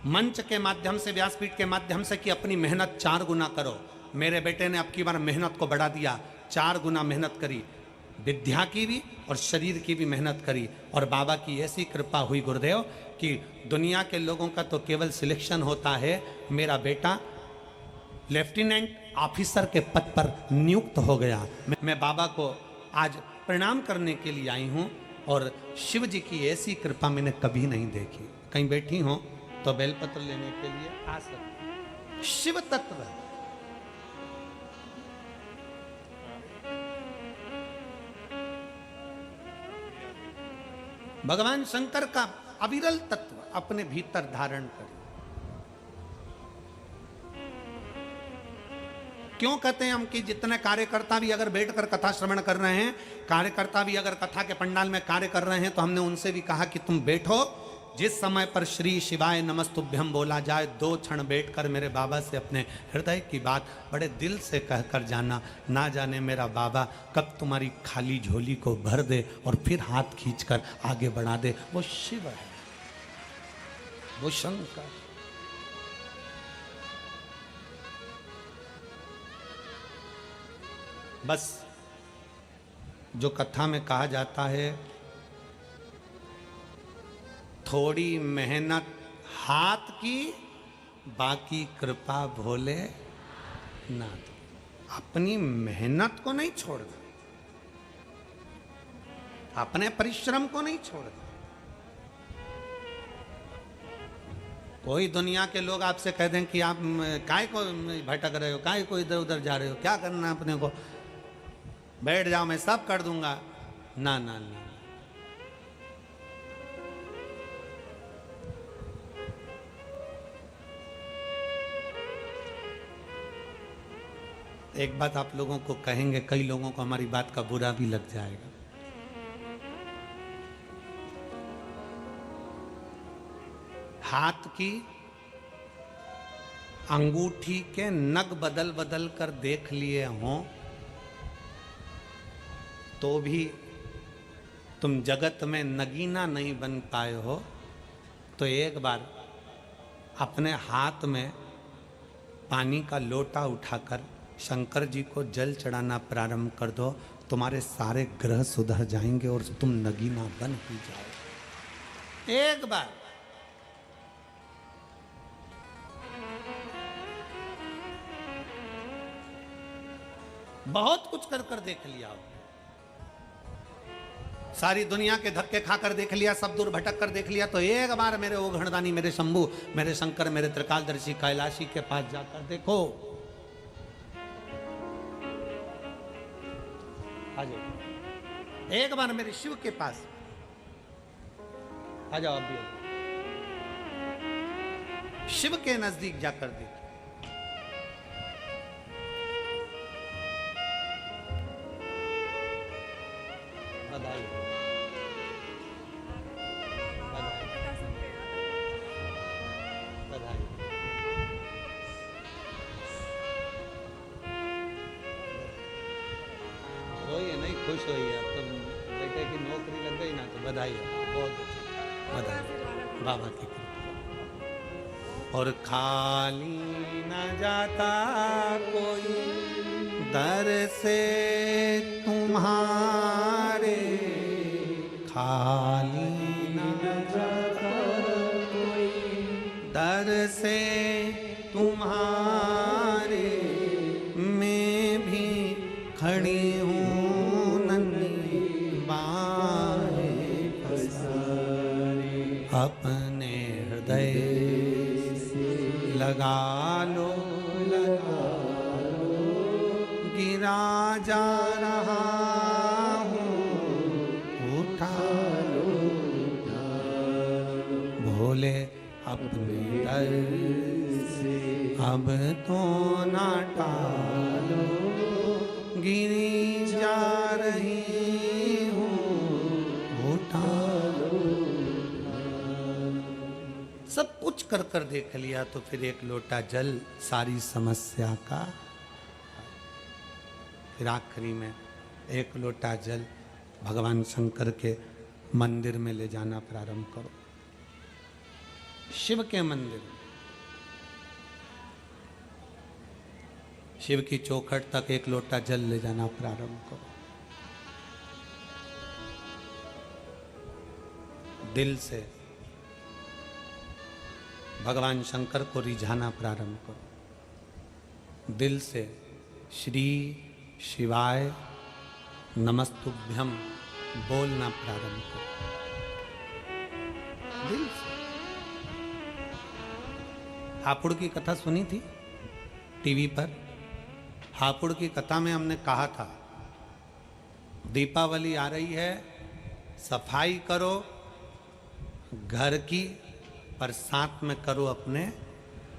मंच के माध्यम से, व्यासपीठ के माध्यम से, कि अपनी मेहनत 4 गुना करो। मेरे बेटे ने अब की बार मेहनत को बढ़ा दिया, 4 गुना मेहनत करी, विद्या की भी और शरीर की भी मेहनत करी। और बाबा की ऐसी कृपा हुई गुरुदेव कि दुनिया के लोगों का तो केवल सिलेक्शन होता है, मेरा बेटा लेफ्टिनेंट ऑफिसर के पद पर नियुक्त हो गया। मैं बाबा को आज प्रणाम करने के लिए आई हूँ, और शिव जी की ऐसी कृपा मैंने कभी नहीं देखी। कहीं बैठी हो तो बेलपत्र लेने के लिए आ सकते। शिव तत्व भगवान शंकर का अविरल तत्व अपने भीतर धारण करें। क्यों कहते हैं हम कि जितने कार्यकर्ता भी अगर बैठकर कथा श्रवण कर रहे हैं, कार्यकर्ता भी अगर कथा के पंडाल में कार्य कर रहे हैं, तो हमने उनसे भी कहा कि तुम बैठो। जिस समय पर श्री शिवाय नमस्तुभ्यम बोला जाए, 2 क्षण बैठकर मेरे बाबा से अपने हृदय की बात बड़े दिल से कहकर जाना। ना जाने मेरा बाबा कब तुम्हारी खाली झोली को भर दे और फिर हाथ खींचकर आगे बढ़ा दे। वो शिव है, वो शंकर। बस जो कथा में कहा जाता है, थोड़ी मेहनत हाथ की, बाकी कृपा भोले नाथ। अपनी मेहनत को नहीं छोड़ना, अपने परिश्रम को नहीं छोड़ना। कोई दुनिया के लोग आपसे कह दें कि आप काय को भटक रहे हो, काय को इधर उधर जा रहे हो, क्या करना है अपने को, बैठ जाओ मैं सब कर दूंगा। ना ना ना, एक बात आप लोगों को कहेंगे, कई लोगों को हमारी बात का बुरा भी लग जाएगा। हाथ की अंगूठी के नग बदल बदल कर देख लिए हों तो भी तुम जगत में नगीना नहीं बन पाए हो, तो एक बार अपने हाथ में पानी का लोटा उठाकर शंकर जी को जल चढ़ाना प्रारंभ कर दो। तुम्हारे सारे ग्रह सुधर जाएंगे और तुम नगीना बन ही जाओ। एक बार बहुत कुछ कर कर देख लिया हो, सारी दुनिया के धक्के खाकर देख लिया, सब दूर भटक कर देख लिया, तो एक बार मेरे ओघड़दानी, मेरे शंभु, मेरे शंकर, मेरे त्रिकालदर्शी कैलाशी के पास जाकर देखो। आ जाओ एक बार मेरे शिव के पास आ जाओ। अभी शिव के नजदीक जाकर देखो। बधाई बधाई। रोइए नहीं, खुश होइए। अब तो बेटे की नौकरी लग गई ना, तो बधाई है, बहुत बधाई बाबा की कृपा। और खाली न जाता कोई दर से तुम्हारे, खाली न जाता कोई दर से तुम्हारे, मैं भी खड़ी हूँ नन्ही बाहें पसारे, अपने हृदय लगा लो, लगा लो, गिरा जा रहा हूँ, उठा लो, उठा लो, भोले अपने दर से अब तो ना टालो, गिरी जा रही हूँ, उठा लो। सब कुछ कर कर देख लिया, तो फिर एक लोटा जल सारी समस्या का। फिर आखिरी में एक लोटा जल भगवान शंकर के मंदिर में ले जाना प्रारंभ करो। शिव के मंदिर, शिव की चौखट तक एक लोटा जल ले जाना प्रारंभ करो। दिल से भगवान शंकर को रिझाना प्रारंभ करो। दिल से श्री शिवाय नमस्तुभ्यम बोलना प्रारंभ करो। दिल से। हापुड़ की कथा सुनी थी टीवी पर। हापुड़ की कथा में हमने कहा था दीपावली आ रही है, सफाई करो घर की, पर साथ में करो अपने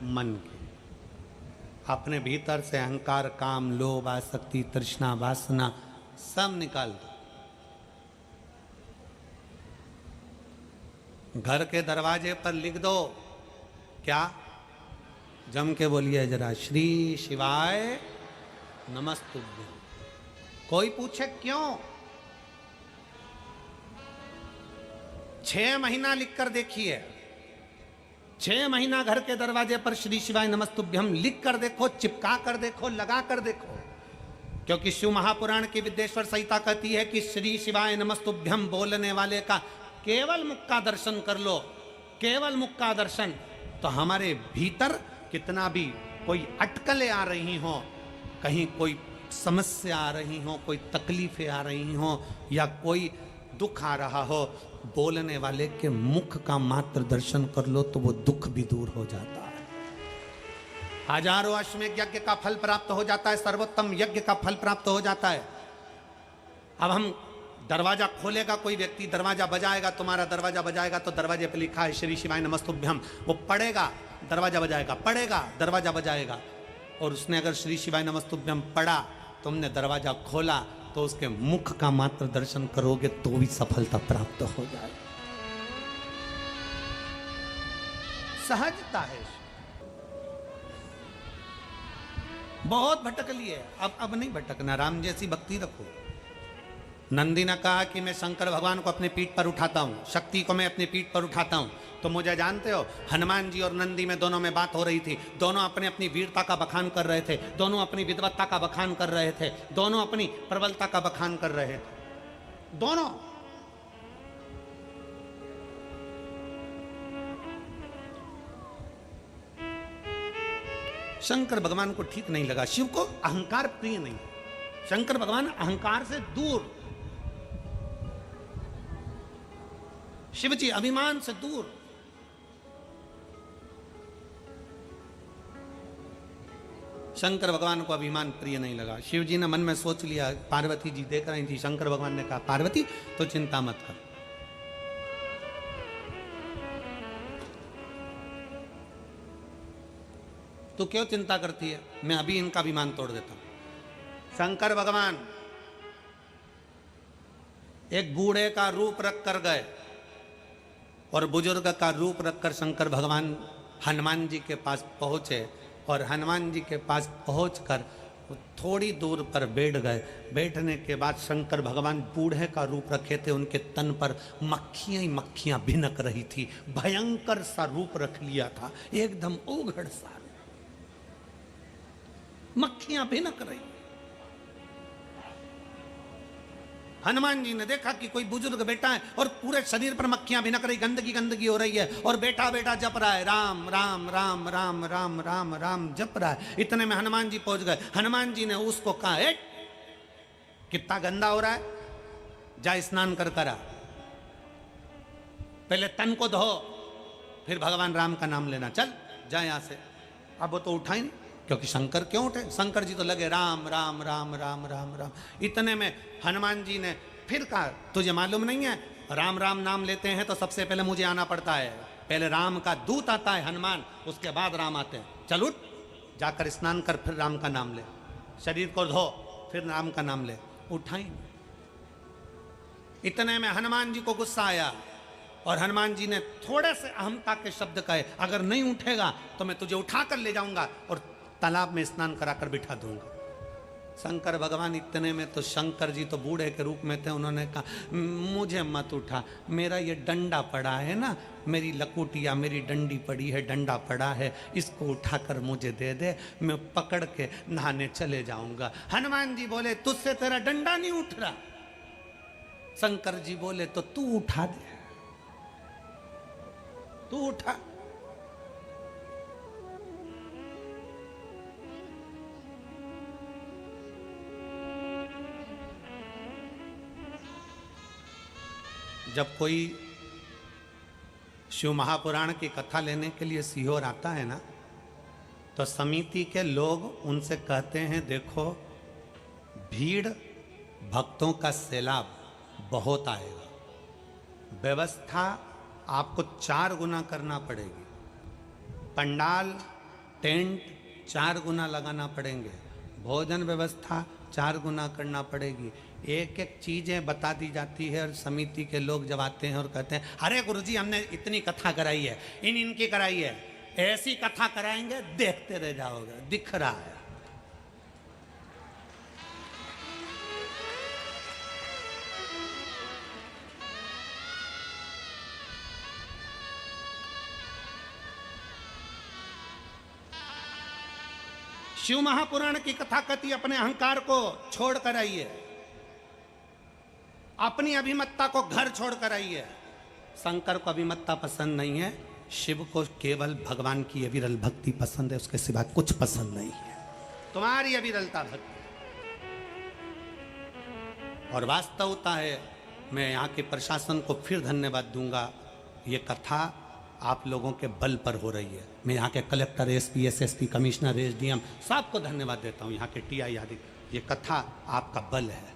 मन की। अपने भीतर से अहंकार, काम, लोभ, आसक्ति, तृष्णा, वासना सब निकाल दो। घर के दरवाजे पर लिख दो, क्या? जम के बोलिए जरा, श्री शिवाय नमस्तुभ्यम। कोई पूछे क्यों? 6 महीना लिख कर देखिए। 6 महीना घर के दरवाजे पर श्री शिवाय नमस्तुभ्यम लिख कर देखो, चिपका कर देखो, लगा कर देखो। क्योंकि शिव महापुराण की विद्येश्वर संहिता कहती है कि श्री शिवाय नमस्तुभ्यम बोलने वाले का केवल मुख का दर्शन कर लो, केवल मुख का दर्शन, तो हमारे भीतर कितना भी कोई अटकलें आ रही हो, कहीं कोई समस्या आ रही हो, कोई तकलीफें आ रही हो, या कोई दुख आ रहा हो, बोलने वाले के मुख का मात्र दर्शन कर लो तो वो दुख भी दूर हो जाता है। हजारों अश्वमेध यज्ञ का फल प्राप्त हो जाता है, सर्वोत्तम यज्ञ का फल प्राप्त हो जाता है। अब हम दरवाजा खोलेगा कोई व्यक्ति, दरवाजा बजाएगा, तुम्हारा दरवाजा बजाएगा, तो दरवाजे पे लिखा है श्री शिवाय नमस्तुभ्यम। वो पढ़ेगा, दरवाजा बजाएगा, पढ़ेगा, दरवाजा बजाएगा। और उसने अगर श्री शिवाय नमस्तुभ्यम पढ़ा, तुमने दरवाजा खोला, तो उसके मुख का मात्र दर्शन करोगे तो भी सफलता प्राप्त हो जाए। सहजता है। बहुत भटक लिए, अब नहीं भटकना। राम जैसी भक्ति रखो, नंदी ने कहा कि मैं शंकर भगवान को अपने पीठ पर उठाता हूँ, शक्ति को मैं अपने पीठ पर उठाता हूँ। तो मुझे जानते हो, हनुमान जी और नंदी में दोनों में बात हो रही थी। दोनों अपने अपनी वीरता का बखान कर रहे थे, दोनों अपनी विद्वत्ता का बखान कर रहे थे, दोनों अपनी प्रबलता का बखान कर रहे थे। दोनों शंकर भगवान को ठीक नहीं लगा। शिव को अहंकार प्रिय नहीं। शंकर भगवान अहंकार से दूर, शिव जी अभिमान से दूर। शंकर भगवान को अभिमान प्रिय नहीं लगा। शिव जी ने मन में सोच लिया, पार्वती जी देख रही थी। शंकर भगवान ने कहा, पार्वती तो चिंता मत कर, तू क्यों चिंता करती है, मैं अभी इनका अभिमान तोड़ देता हूं। शंकर भगवान एक बूढ़े का रूप रख कर गए और बुजुर्ग का रूप रखकर शंकर भगवान हनुमान जी के पास पहुंचे और हनुमान जी के पास पहुंचकर थोड़ी दूर पर बैठ गए। बैठने के बाद शंकर भगवान बूढ़े का रूप रखे थे, उनके तन पर मक्खियां ही मक्खियां भिनक रही थी। भयंकर सा रूप रख लिया था, एकदम ओघड़ सा, मक्खियां भिनक रही। हनुमान जी ने देखा कि कोई बुजुर्ग बैठा है और पूरे शरीर पर मक्खियां भिनक रही, गंदगी गंदगी हो रही है, और बैठा बैठा जप रहा है राम राम राम राम राम राम राम जप रहा है। इतने में हनुमान जी पहुंच गए। हनुमान जी ने उसको कहा, कितना गंदा हो रहा है, जा स्नान कर करा, पहले तन को धो, फिर भगवान राम का नाम लेना, चल जा यहां से। अब वो तो उठा ही नहीं, क्योंकि शंकर क्यों उठे, शंकर जी तो लगे राम राम राम राम राम राम। इतने में हनुमान जी ने फिर कहा, तुझे मालूम नहीं है, राम राम नाम लेते हैं तो सबसे पहले मुझे आना पड़ता है, पहले राम का दूत आता है हनुमान, उसके बाद राम आते हैं। चल उठ, जाकर स्नान कर, फिर राम का नाम ले, शरीर को धो, फिर राम का नाम ले। उठाई। इतने में हनुमान जी को गुस्सा आया और हनुमान जी ने थोड़े से अहमता के शब्द कहे, अगर नहीं उठेगा तो मैं तुझे उठाकर ले जाऊंगा और तालाब में स्नान कराकर बिठा दूंगा। शंकर भगवान इतने में तो, शंकर जी तो बूढ़े के रूप में थे, उन्होंने कहा, मुझे मत उठा, मेरा ये डंडा पड़ा है ना, मेरी लकुटिया, मेरी डंडी पड़ी है, डंडा पड़ा है, इसको उठाकर मुझे दे दे, मैं पकड़ के नहाने चले जाऊंगा। हनुमान जी बोले, तुझसे तेरा डंडा नहीं उठ रहा। शंकर जी बोले, तो तू उठा दे, तू उठा। जब कोई शिव महापुराण की कथा लेने के लिए सीहोर आता है ना, तो समिति के लोग उनसे कहते हैं, देखो भीड़ भक्तों का सैलाब बहुत आएगा, व्यवस्था आपको 4 गुना करना पड़ेगी, पंडाल टेंट 4 गुना लगाना पड़ेंगे, भोजन व्यवस्था 4 गुना करना पड़ेगी। एक एक चीजें बता दी जाती है और समिति के लोग जब आते हैं और कहते हैं, अरे गुरुजी हमने इतनी कथा कराई है, इनकी कराई है, ऐसी कथा कराएंगे देखते रह जाओगे, दिख रहा है। शिव महापुराण की कथा कथी अपने अहंकार को छोड़ कर आई है, अपनी अभिमत्ता को घर छोड़ कर आई है। शंकर को अभिमत्ता पसंद नहीं है, शिव को केवल भगवान की अविरल भक्ति पसंद है, उसके सिवा कुछ पसंद नहीं है, तुम्हारी अविरलता भक्ति। और वास्तवता है, मैं यहाँ के प्रशासन को फिर धन्यवाद दूंगा, ये कथा आप लोगों के बल पर हो रही है। मैं यहाँ के collector, SP, SSP, commissioner, SDM सबको धन्यवाद देता हूँ, यहाँ के टीआई आदि, ये कथा आपका बल है।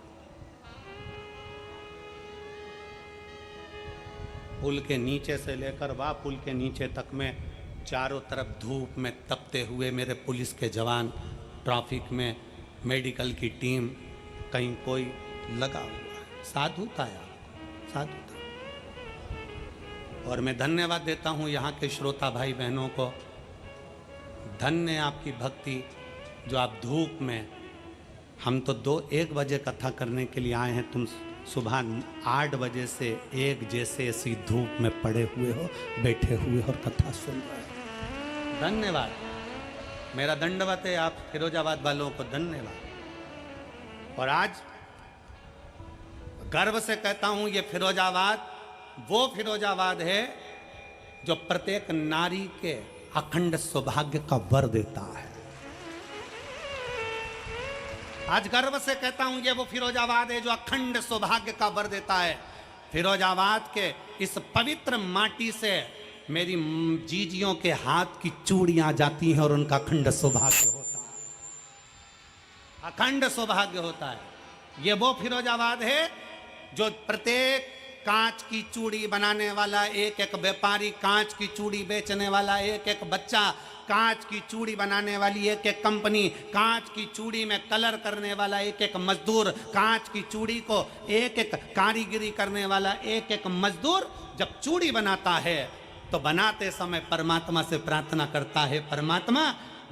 पुल के नीचे से लेकर वह पुल के नीचे तक में चारों तरफ धूप में तपते हुए मेरे पुलिस के जवान, ट्रैफिक में मेडिकल की टीम, कहीं कोई लगा हुआ है, साधुता है, साधुता। और मैं धन्यवाद देता हूँ यहाँ के श्रोता भाई बहनों को, धन्य आपकी भक्ति, जो आप धूप में, हम तो 2-1 बजे कथा करने के लिए आए हैं, तुम सुबह 8 बजे से एक जैसे ऐसी धूप में पड़े हुए हो, बैठे हुए और कथा सुन रहे हो। धन्यवाद, मेरा दंडवत है आप फिरोजाबाद वालों को, धन्यवाद। और आज गर्व से कहता हूं ये फिरोजाबाद वो फिरोजाबाद है जो प्रत्येक नारी के अखंड सौभाग्य का वर देता है। आज गर्व से कहता हूं ये वो फिरोजाबाद है जो अखंड सौभाग्य का वर देता है। फिरोजाबाद के इस पवित्र माटी से मेरी जीजियों के हाथ की चूड़ियां जाती हैं और उनका अखंड सौभाग्य होता है, अखंड सौभाग्य होता है। ये वो फिरोजाबाद है जो प्रत्येक कांच की चूड़ी बनाने वाला एक एक व्यापारी, कांच की चूड़ी बेचने वाला एक एक बच्चा, कांच की चूड़ी बनाने वाली एक एक कंपनी, कांच की चूड़ी में कलर करने वाला एक एक मजदूर, कांच की चूड़ी को एक एक कारीगरी करने वाला एक एक मजदूर जब चूड़ी बनाता है तो बनाते समय परमात्मा से प्रार्थना करता है, परमात्मा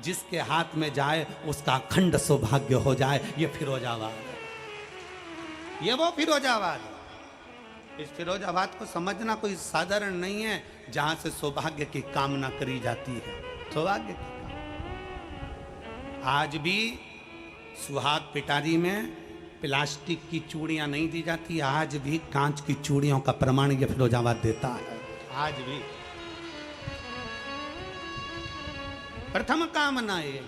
जिसके हाथ में जाए उसका अखंड सौभाग्य हो जाए। ये फिरोजाबाद है, ये वो फिरोजाबाद है। इस फिरोजाबाद को समझना कोई साधारण नहीं है जहां से सौभाग्य की कामना करी जाती है, सौभाग्य की कामना। आज भी सुहाग पिटारी में प्लास्टिक की चूड़ियां नहीं दी जाती, आज भी कांच की चूड़ियों का प्रमाण यह फिरोजाबाद देता है। आज भी प्रथम कामना ये,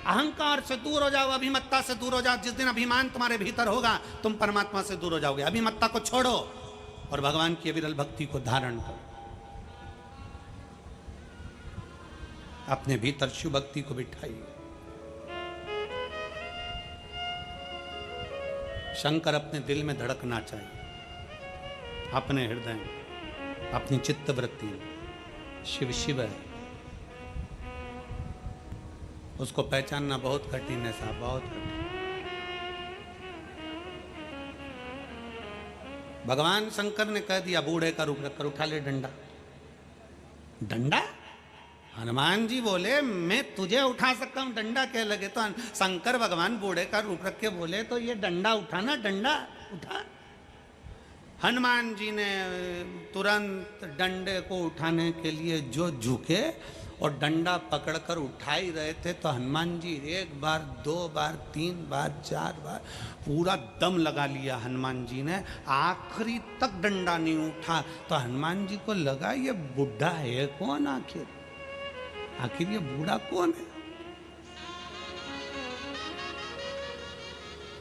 अहंकार से दूर हो जाओ, अभिमत्ता से दूर हो जाओ। जिस दिन अभिमान तुम्हारे भीतर होगा तुम परमात्मा से दूर हो जाओगे। अभिमत्ता को छोड़ो और भगवान की अविरल भक्ति को धारण करो। अपने भीतर शिव भक्ति को बिठाइए। शंकर अपने दिल में धड़कना चाहिए, अपने हृदय में, अपनी चित्त वृत्ति में। शिव शिव है, उसको पहचानना बहुत कठिन है साहब, बहुत कठिन। भगवान शंकर ने कह दिया बूढ़े का रूप रखकर उठा ले डंडा। डंडा? हनुमान जी बोले मैं तुझे उठा सकता हूं, डंडा क्या लगे? तो शंकर भगवान बूढ़े का रूप रख के बोले तो ये डंडा उठाना, डंडा उठा। हनुमान जी ने तुरंत डंडे को उठाने के लिए जो झुके और डंडा पकड़कर उठा ही रहे थे तो हनुमान जी एक बार, दो बार, तीन बार, चार बार पूरा दम लगा लिया हनुमान जी ने। आखिरी तक डंडा नहीं उठा तो हनुमान जी को लगा ये बुढ़ा है कौन, आखिर ये बूढ़ा कौन है।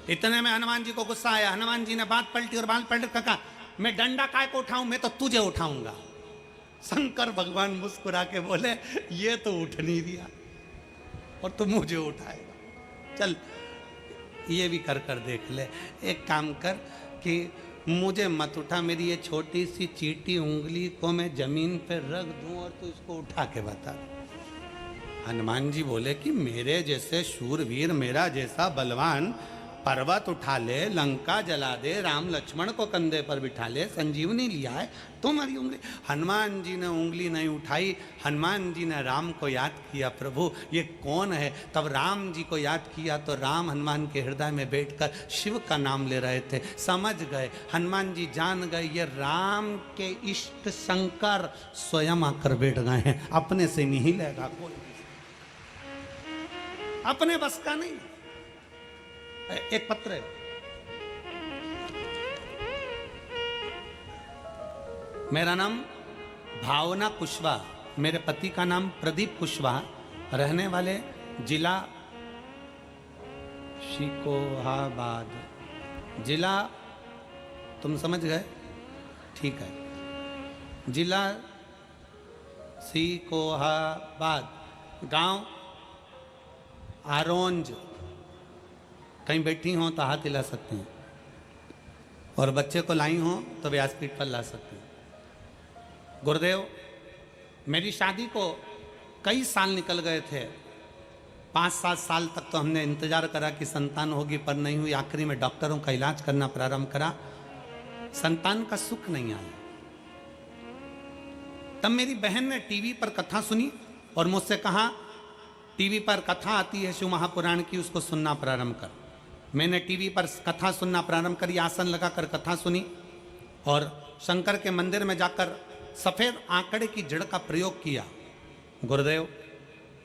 इतने में हनुमान जी को गुस्सा आया। हनुमान जी ने बात पलटी और बात पलट कर कहा मैं डंडा काय को उठाऊं, मैं तो तुझे उठाऊंगा। शंकर भगवान मुस्कुरा के बोले ये तो उठ नहीं दिया और तू मुझे उठाएगा। चल ये भी कर कर देख ले। एक काम कर कि मुझे मत उठा, मेरी ये छोटी सी चीटी उंगली को मैं जमीन पे रख दूं और तू इसको उठा के बता। हनुमान जी बोले कि मेरे जैसे शूरवीर, मेरा जैसा बलवान पर्वत उठा ले, लंका जला दे, राम लक्ष्मण को कंधे पर बिठा ले, संजीवनी लिया है, तुम्हारी उंगली। हनुमान जी ने उंगली नहीं उठाई। हनुमान जी ने राम को याद किया, प्रभु ये कौन है। तब राम जी को याद किया तो राम हनुमान के हृदय में बैठकर शिव का नाम ले रहे थे। समझ गए, हनुमान जी जान गए ये राम के इष्ट शंकर स्वयं आकर बैठ गए हैं। अपने से नहीं लेगा कोई, अपने बस का नहीं। एक पत्र है, मेरा नाम भावना कुशवाहा, मेरे पति का नाम प्रदीप कुशवाहा, रहने वाले जिला शिकोहाबाद, जिला तुम समझ गए, ठीक है, जिला शिकोहाबाद, गांव आरोंज। कहीं बैठी हो तो हाथ हिला सकती हैं और बच्चे को लाई हो तो व्यासपीठ पर ला सकती हैं। गुरुदेव मेरी शादी को कई साल निकल गए थे, 5-7 साल तक तो हमने इंतजार करा कि संतान होगी पर नहीं हुई। आखिरी में डॉक्टरों का इलाज करना प्रारंभ करा, संतान का सुख नहीं आया। तब मेरी बहन ने टीवी पर कथा सुनी और मुझसे कहा टीवी पर कथा आती है शिव महापुराण की, उसको सुनना प्रारंभ कर। मैंने टीवी पर कथा सुनना प्रारंभ करी, आसन लगाकर कथा सुनी और शंकर के मंदिर में जाकर सफेद आंकड़े की जड़ का प्रयोग किया। गुरुदेव,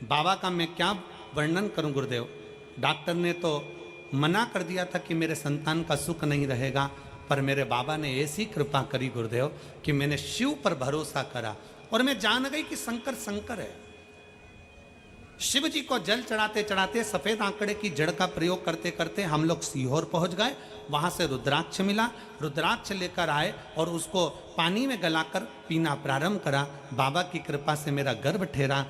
बाबा का मैं क्या वर्णन करूं गुरुदेव। डॉक्टर ने तो मना कर दिया था कि मेरे संतान का सुख नहीं रहेगा, पर मेरे बाबा ने ऐसी कृपा करी गुरुदेव कि मैंने शिव पर भरोसा करा और मैं जान गई कि शंकर शंकर है। शिव जी को जल चढ़ाते चढ़ाते सफेद आंकड़े की जड़ का प्रयोग करते करते हम लोग सीहोर पहुंच गए। वहां से रुद्राक्ष मिला, रुद्राक्ष लेकर आए और उसको पानी में गलाकर पीना प्रारंभ करा। बाबा की कृपा से मेरा गर्भ ठहरा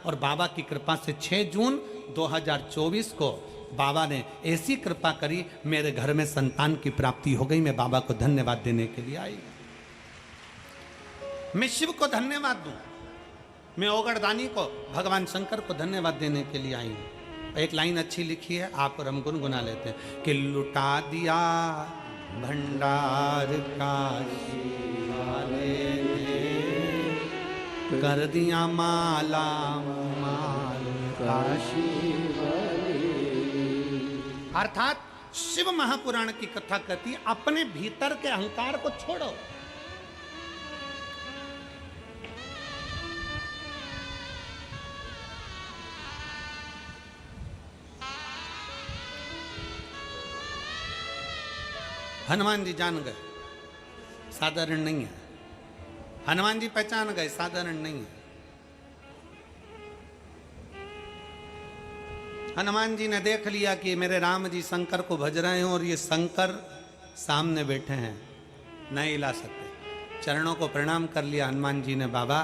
और बाबा की कृपा से 6 जून 2024 को बाबा ने ऐसी कृपा करी, मेरे घर में संतान की प्राप्ति हो गई। मैं बाबा को धन्यवाद देने के लिए आई। मैं शिव को धन्यवाद दूं, मैं ओगड़दानी को, भगवान शंकर को धन्यवाद देने के लिए आई हूं। एक लाइन अच्छी लिखी है, आप और हम गुनगुना लेते हैं कि लुटा दिया भंडार काशी वाले ने, कर दिया माला माल काशी वाले। अर्थात शिव महापुराण की कथा कहती अपने भीतर के अहंकार को छोड़ो। हनुमान जी जान गए, साधारण नहीं है। हनुमान जी पहचान गए, साधारण नहीं है। हनुमान जी ने देख लिया कि मेरे राम जी शंकर को भज रहे हैं और ये शंकर सामने बैठे हैं, नहीं हिला सकते। चरणों को प्रणाम कर लिया हनुमान जी ने। बाबा,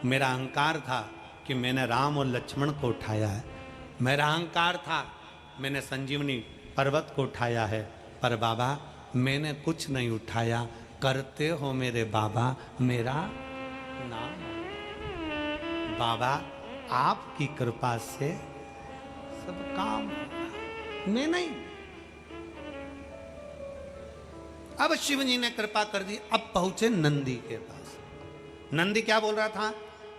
मेरा अहंकार था कि मैंने राम और लक्ष्मण को उठाया है, मेरा अहंकार था मैंने संजीवनी पर्वत को उठाया है, पर बाबा मैंने कुछ नहीं उठाया। करते हो मेरे बाबा मेरा नाम। बाबा, आपकी कृपा से सब काम, मैं नहीं। अब शिव जी ने कृपा कर दी। अब पहुंचे नंदी के पास। नंदी क्या बोल रहा था?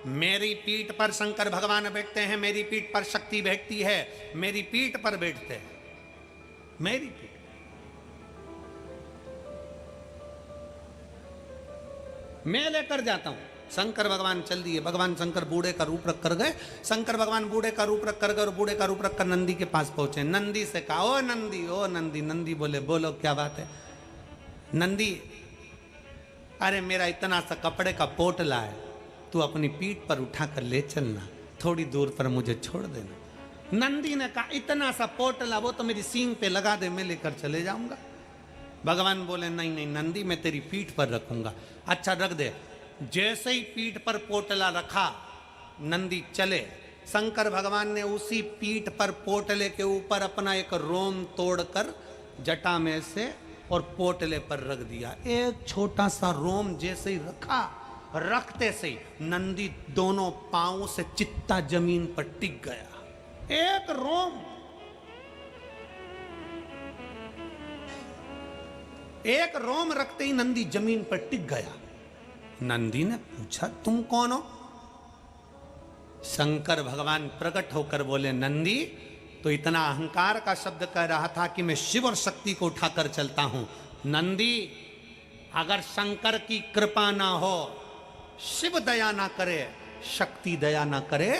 मेरी पीठ पर शंकर भगवान बैठते हैं, मेरी पीठ पर शक्ति बैठती है, मेरी पीठ पर बैठते हैं, मेरी पीठ। मैं लेकर जाता हूं। शंकर भगवान चल दिए। भगवान शंकर बूढ़े का रूप रख कर गए। शंकर भगवान बूढ़े का रूप रख कर गए और बूढ़े का रूप रख कर नंदी के पास पहुंचे। नंदी से कहा, ओ नंदी, ओ नंदी। नंदी बोले, बोलो क्या बात है? नंदी, अरे मेरा इतना सा कपड़े का पोटला है, तू अपनी पीठ पर उठा कर ले चलना, थोड़ी दूर पर मुझे छोड़ देना। नंदी ने कहा, इतना सा पोटला, वो तो मेरी सींग पे लगा दे, मैं लेकर चले जाऊंगा। भगवान बोले, नहीं नहीं नंदी, मैं तेरी पीठ पर रखूंगा। अच्छा रख दे। जैसे ही पीठ पर पोटला रखा, नंदी चले। शंकर भगवान ने उसी पीठ पर पोटले के ऊपर अपना एक रोम तोड़कर जटा में से और पोटले पर रख दिया। एक छोटा सा रोम जैसे ही रखा, रखते से ही नंदी दोनों पांवों से चित्ता जमीन पर टिक गया। एक रोम, एक रोम रखते ही नंदी जमीन पर टिक गया। नंदी ने पूछा, तुम कौन हो? शंकर भगवान प्रकट होकर बोले, नंदी, तो इतना अहंकार का शब्द कह रहा था कि मैं शिव और शक्ति को उठाकर चलता हूं। नंदी, अगर शंकर की कृपा ना हो, शिव दया ना करे, शक्ति दया ना करे,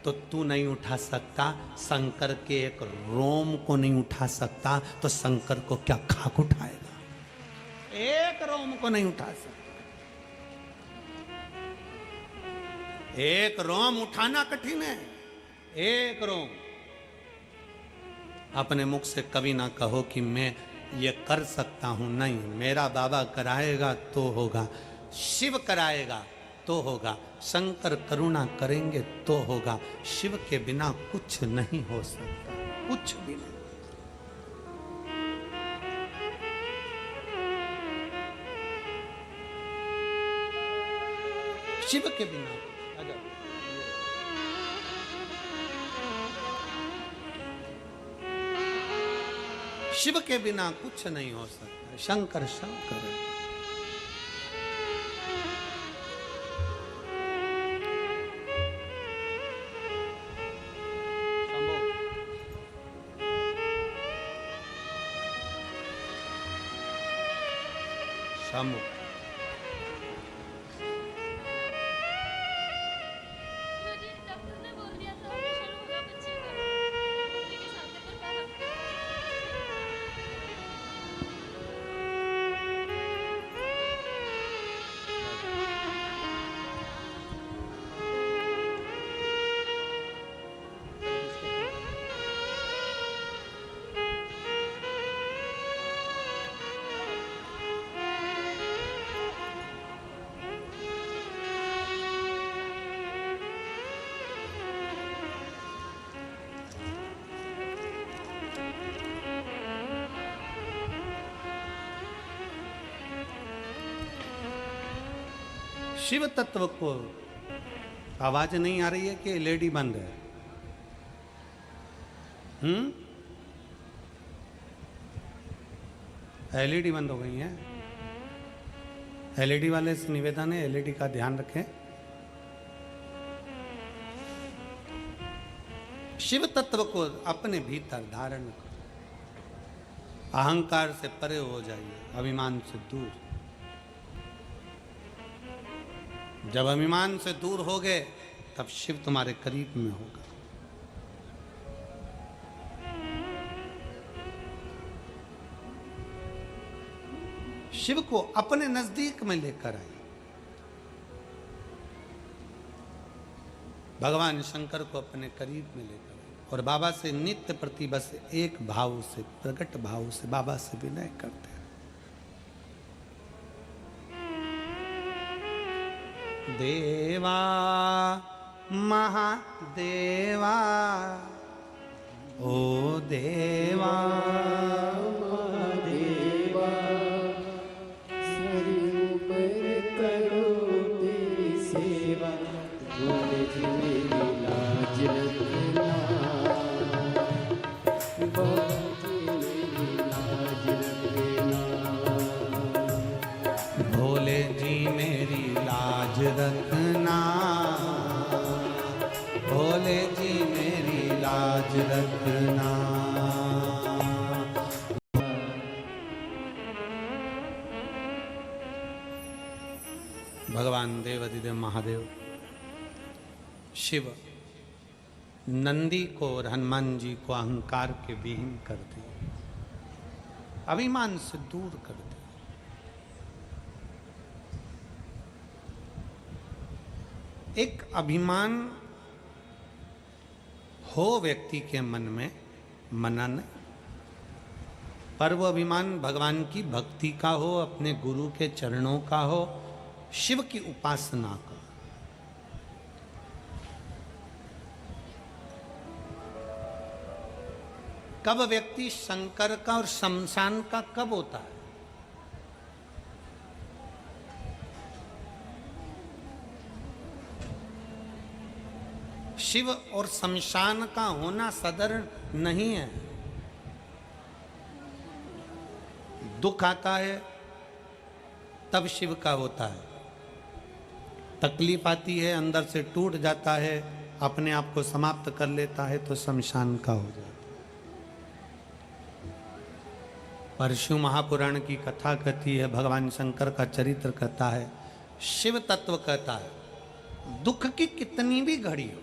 तो तू नहीं उठा सकता। शंकर के एक रोम को नहीं उठा सकता, तो शंकर को क्या खाक उठाएगा? एक रोम को नहीं उठा सकता। एक रोम उठाना कठिन है, एक रोम। अपने मुख से कभी ना कहो कि मैं ये कर सकता हूं। नहीं, मेरा बाबा कराएगा तो होगा, शिव कराएगा तो होगा, शंकर करुणा करेंगे तो होगा। शिव के बिना कुछ नहीं हो सकता, कुछ भी नहीं। शिव के बिना शिव के बिना कुछ नहीं हो सकता। शंकर शंकर है। हम मुझे डॉक्टर ने बोल दिया था ऑपरेशन होगा बच्चे का, लेकिन सामने पर पैर रख के शिव तत्व को आवाज नहीं आ रही है कि एलईडी बंद है? एलईडी बंद हो गई है। एलईडी वाले से निवेदन है, एलईडी का ध्यान रखें। शिव तत्व को अपने भीतर धारण करो। अहंकार से परे हो जाइए, अभिमान से दूर। जब अभिमान से दूर हो गए तब शिव तुम्हारे करीब में होगा। शिव को अपने नजदीक में लेकर आए। भगवान शंकर को अपने करीब में लेकर आए और बाबा से नित्य प्रति बस एक भाव से, प्रकट भाव से बाबा से विनय करते हैं। देवा महादेवा, ओ देवा महादेवा, सरयू पर करो तेरी सेवा, भोले जी मेरी लाज रखना, बाबा जी मेरी लाज रखना, भोले जी मेरी लाज रखना, भोले जी मेरी लाज रखना। भगवान देवाधिदेव महादेव शिव नंदी को और हनुमान जी को अहंकार के विहीन कर दिए, अभिमान से दूर कर दिए। एक अभिमान हो व्यक्ति के मन में, मना नहीं, पर वो अभिमान भगवान की भक्ति का हो, अपने गुरु के चरणों का हो, शिव की उपासना का। कब व्यक्ति शंकर का और शमशान का कब होता है? शिव और शमशान का होना सदर नहीं है। दुख आता है तब शिव का होता है, तकलीफ आती है अंदर से टूट जाता है, अपने आप को समाप्त कर लेता है तो शमशान का हो जाता है। परशु महापुराण की कथा कहती है, भगवान शंकर का चरित्र कहता है, शिव तत्व कहता है दुख की कितनी भी घड़ी हो,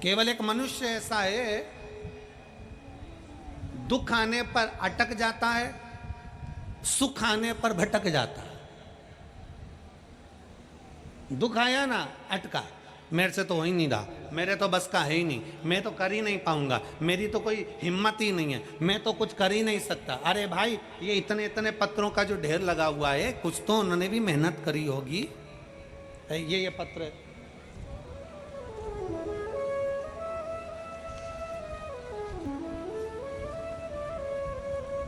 केवल एक मनुष्य ऐसा है दुख आने पर अटक जाता है, सुख आने पर भटक जाता है। दुख आया ना, अटका, मेरे से तो हो ही नहीं रहा, मेरे तो बस का है ही नहीं, मैं तो कर ही नहीं पाऊंगा, मेरी तो कोई हिम्मत ही नहीं है, मैं तो कुछ कर ही नहीं सकता। अरे भाई, ये इतने इतने पत्रों का जो ढेर लगा हुआ है, कुछ तो उन्होंने भी मेहनत करी होगी। ये पत्र है।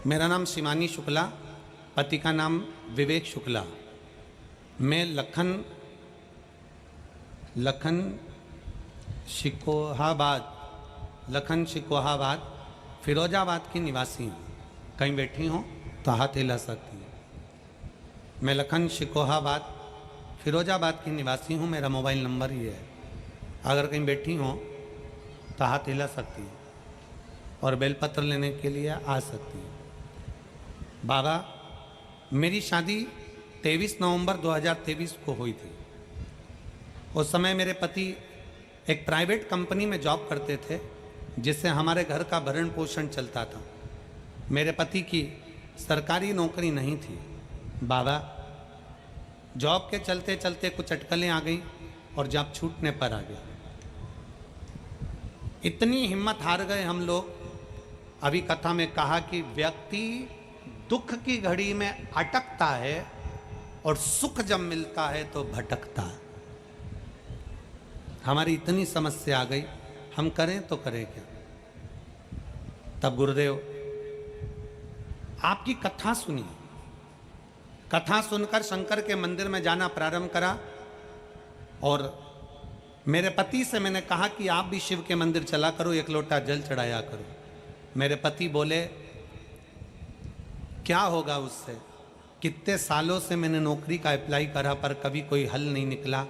मेरा नाम शिवानी शुक्ला, पति का नाम विवेक शुक्ला। मैं लखन शिकोहाबाद फिरोजाबाद की निवासी हूँ। कहीं बैठी हो तो हाथ हिला सकती हूँ। मैं लखन शिकोहाबाद फिरोजाबाद की निवासी हूँ। मेरा मोबाइल नंबर ये है, अगर कहीं बैठी हो तो हाथ हिला सकती हूँ। और बेलपत्र लेने के लिए आ सकती हैं। बाबा, मेरी शादी 23 नवंबर 2023 को हुई थी। उस समय मेरे पति एक प्राइवेट कंपनी में जॉब करते थे, जिससे हमारे घर का भरण पोषण चलता था। मेरे पति की सरकारी नौकरी नहीं थी। बाबा, जॉब के चलते चलते कुछ अटकलें आ गई और जॉब छूटने पर आ गया। इतनी हिम्मत हार गए हम लोग। अभी कथा में कहा कि व्यक्ति दुख की घड़ी में अटकता है और सुख जब मिलता है तो भटकता है। हमारी इतनी समस्या आ गई, हम करें तो करें क्या। तब गुरुदेव आपकी कथा सुनी। कथा सुनकर शंकर के मंदिर में जाना प्रारंभ करा और मेरे पति से मैंने कहा कि आप भी शिव के मंदिर चला करो, एक लोटा जल चढ़ाया करो। मेरे पति बोले क्या होगा उससे, कितने सालों से मैंने नौकरी का अप्लाई करा पर कभी कोई हल नहीं निकला।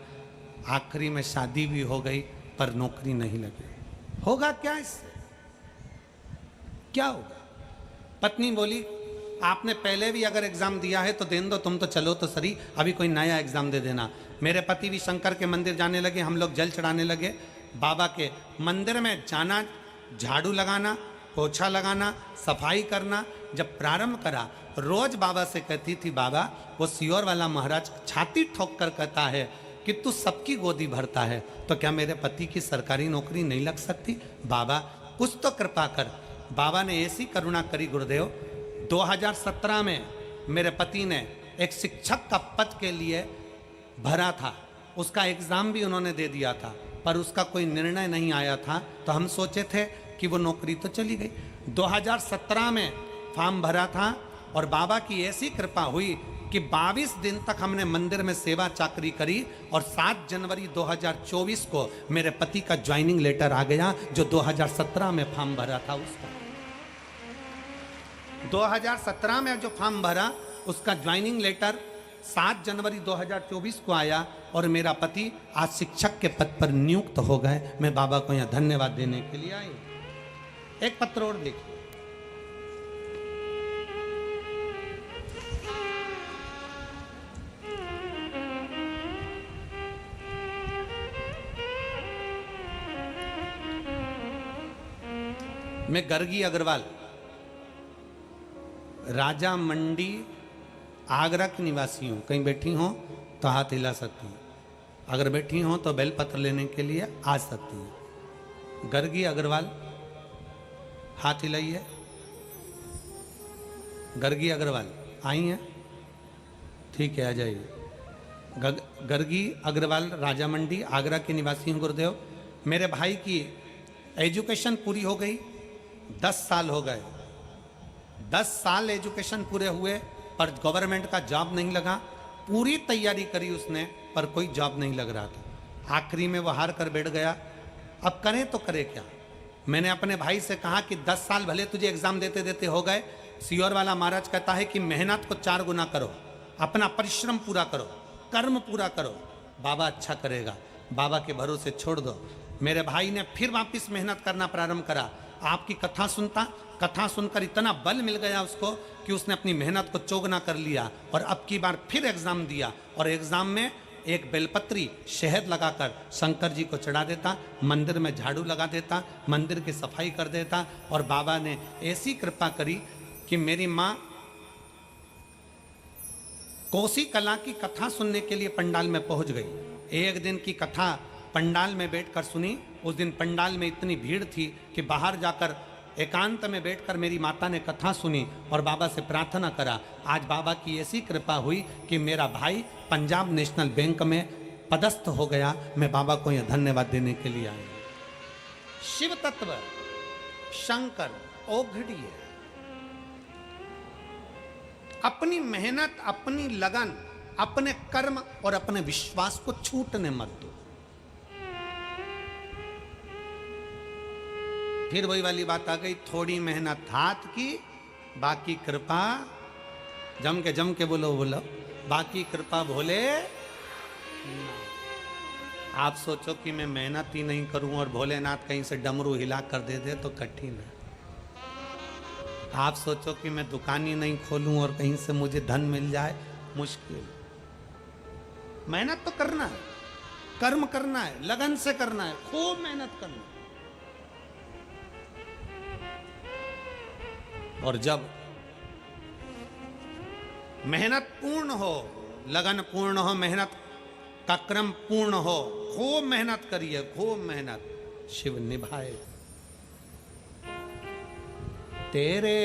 आखिरी में शादी भी हो गई पर नौकरी नहीं लगी। होगा क्या इससे, क्या होगा। पत्नी बोली आपने पहले भी अगर एग्जाम दिया है तो देन दो, तुम तो चलो तो सही, अभी कोई नया एग्जाम दे देना। मेरे पति भी शंकर के मंदिर जाने लगे, हम लोग जल चढ़ाने लगे। बाबा के मंदिर में जाना, झाड़ू लगाना, पोछा लगाना, सफाई करना जब प्रारंभ करा, रोज बाबा से कहती थी, बाबा वो सियोर वाला महाराज छाती ठोक कर कहता है कि तू सबकी गोदी भरता है, तो क्या मेरे पति की सरकारी नौकरी नहीं लग सकती। बाबा कुछ तो कृपा कर। बाबा ने ऐसी करुणा करी गुरुदेव, 2017 में मेरे पति ने एक शिक्षक का पद के लिए भरा था, उसका एग्जाम भी उन्होंने दे दिया था, पर उसका कोई निर्णय नहीं आया था। तो हम सोचे थे कि वो नौकरी तो चली गई। 2017 में फॉर्म भरा था और बाबा की ऐसी कृपा हुई कि 22 दिन तक हमने मंदिर में सेवा चाकरी करी और 7 जनवरी 2024 को मेरे पति का ज्वाइनिंग लेटर आ गया, जो 2017 में फॉर्म भरा था उसका। 2017 में जो फॉर्म भरा उसका ज्वाइनिंग लेटर 7 जनवरी 2024 को आया और मेरा पति आज शिक्षक के पद पर नियुक्त हो गए। मैं बाबा को यहाँ धन्यवाद देने के लिए आई। एक पत्र और देखिए। मैं गर्गी अग्रवाल, राजा मंडी आगरा की निवासी हूँ। कहीं बैठी हो तो हाथ हिला सकती हूँ, अगर बैठी हो तो बेल पत्र लेने के लिए आ सकती हूँ। गर्गी अग्रवाल, हाथ हिलाइए। गर्गी अग्रवाल आई हैं, ठीक है, आ जाइए। गर्गी अग्रवाल, राजा मंडी आगरा के निवासी हूँ गुरुदेव। मेरे भाई की एजुकेशन पूरी हो गई, 10 साल हो गए। 10 साल एजुकेशन पूरे हुए पर गवर्नमेंट का जॉब नहीं लगा। पूरी तैयारी करी उसने पर कोई जॉब नहीं लग रहा था। आखिरी में वो हार कर बैठ गया। अब करें तो करे क्या। मैंने अपने भाई से कहा कि 10 साल भले तुझे एग्जाम देते देते हो गए, सियोर वाला महाराज कहता है कि मेहनत को 4 गुना करो, अपना परिश्रम पूरा करो, कर्म पूरा करो, बाबा अच्छा करेगा। बाबा के भरोसे छोड़ दो। मेरे भाई ने फिर वापस मेहनत करना प्रारंभ करा। आपकी कथा सुनता, कथा सुनकर इतना बल मिल गया उसको कि उसने अपनी मेहनत को चौगुना कर लिया और अब की बार फिर एग्जाम दिया और एग्जाम में एक बेलपत्री शहद लगाकर शंकर जी को चढ़ा देता, मंदिर में झाड़ू लगा देता, मंदिर की सफाई कर देता। और बाबा ने ऐसी कृपा करी कि मेरी माँ कोसी कला की कथा सुनने के लिए पंडाल में पहुंच गई। एक दिन की कथा पंडाल में बैठकर सुनी। उस दिन पंडाल में इतनी भीड़ थी कि बाहर जाकर एकांत में बैठकर मेरी माता ने कथा सुनी और बाबा से प्रार्थना करा। आज बाबा की ऐसी कृपा हुई कि मेरा भाई पंजाब नेशनल बैंक में पदस्थ हो गया। मैं बाबा को यह धन्यवाद देने के लिए आया। शिव तत्व शंकर औघड़ी है। अपनी मेहनत, अपनी लगन, अपने कर्म और अपने विश्वास को छूटने मत दो। फिर वही वाली बात आ गई, थोड़ी मेहनत हाथ की, बाकी कृपा, जम के बोलो बोलो, बाकी कृपा भोले। आप सोचो कि मैं मेहनत ही नहीं करूं और भोलेनाथ कहीं से डमरू हिला कर दे दे तो कठिन है। आप सोचो कि मैं दुकान ही नहीं खोलूं और कहीं से मुझे धन मिल जाए, मुश्किल। मेहनत तो करना है, कर्म करना है, लगन से करना है, खूब मेहनत करना है। और जब मेहनत पूर्ण हो, लगन पूर्ण हो, मेहनत का क्रम पूर्ण हो, खूब मेहनत करिए, खूब मेहनत, शिव निभाए। तेरे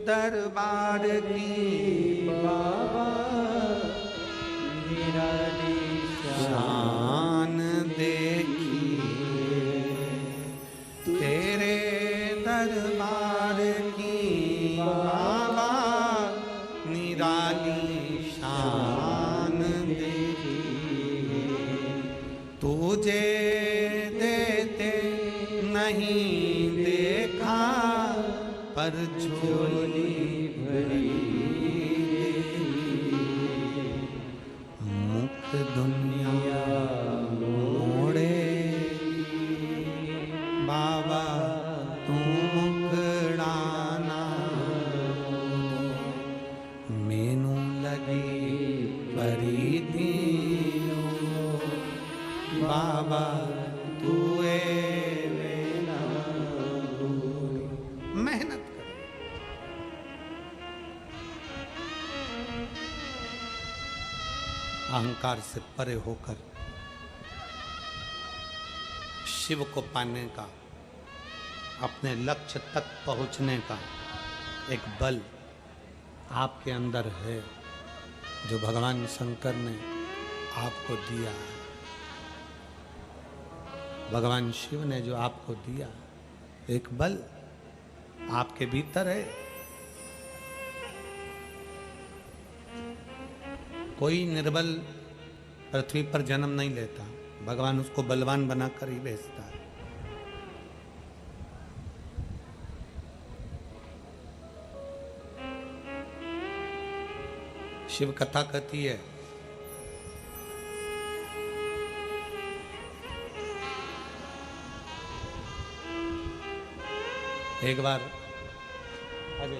दरबार की बाबा निराली शान देखिए, तेरे दरबार की बाबा निराली शान देखिए। तुझे देते नहीं देखा, पर झोली भरी मुख दुनिया मोड़े, बाबा तू मुखड़ाना, मेनू लगी परी थी, बाबा तू मेहनत करो। अहंकार से परे होकर शिव को पाने का, अपने लक्ष्य तक पहुंचने का एक बल आपके अंदर है, जो भगवान शंकर ने आपको दिया। भगवान शिव ने जो आपको दिया एक बल आपके भीतर है। कोई निर्बल पृथ्वी पर जन्म नहीं लेता, भगवान उसको बलवान बनाकर ही भेजता है। शिव कथा कहती है, एक बार अरे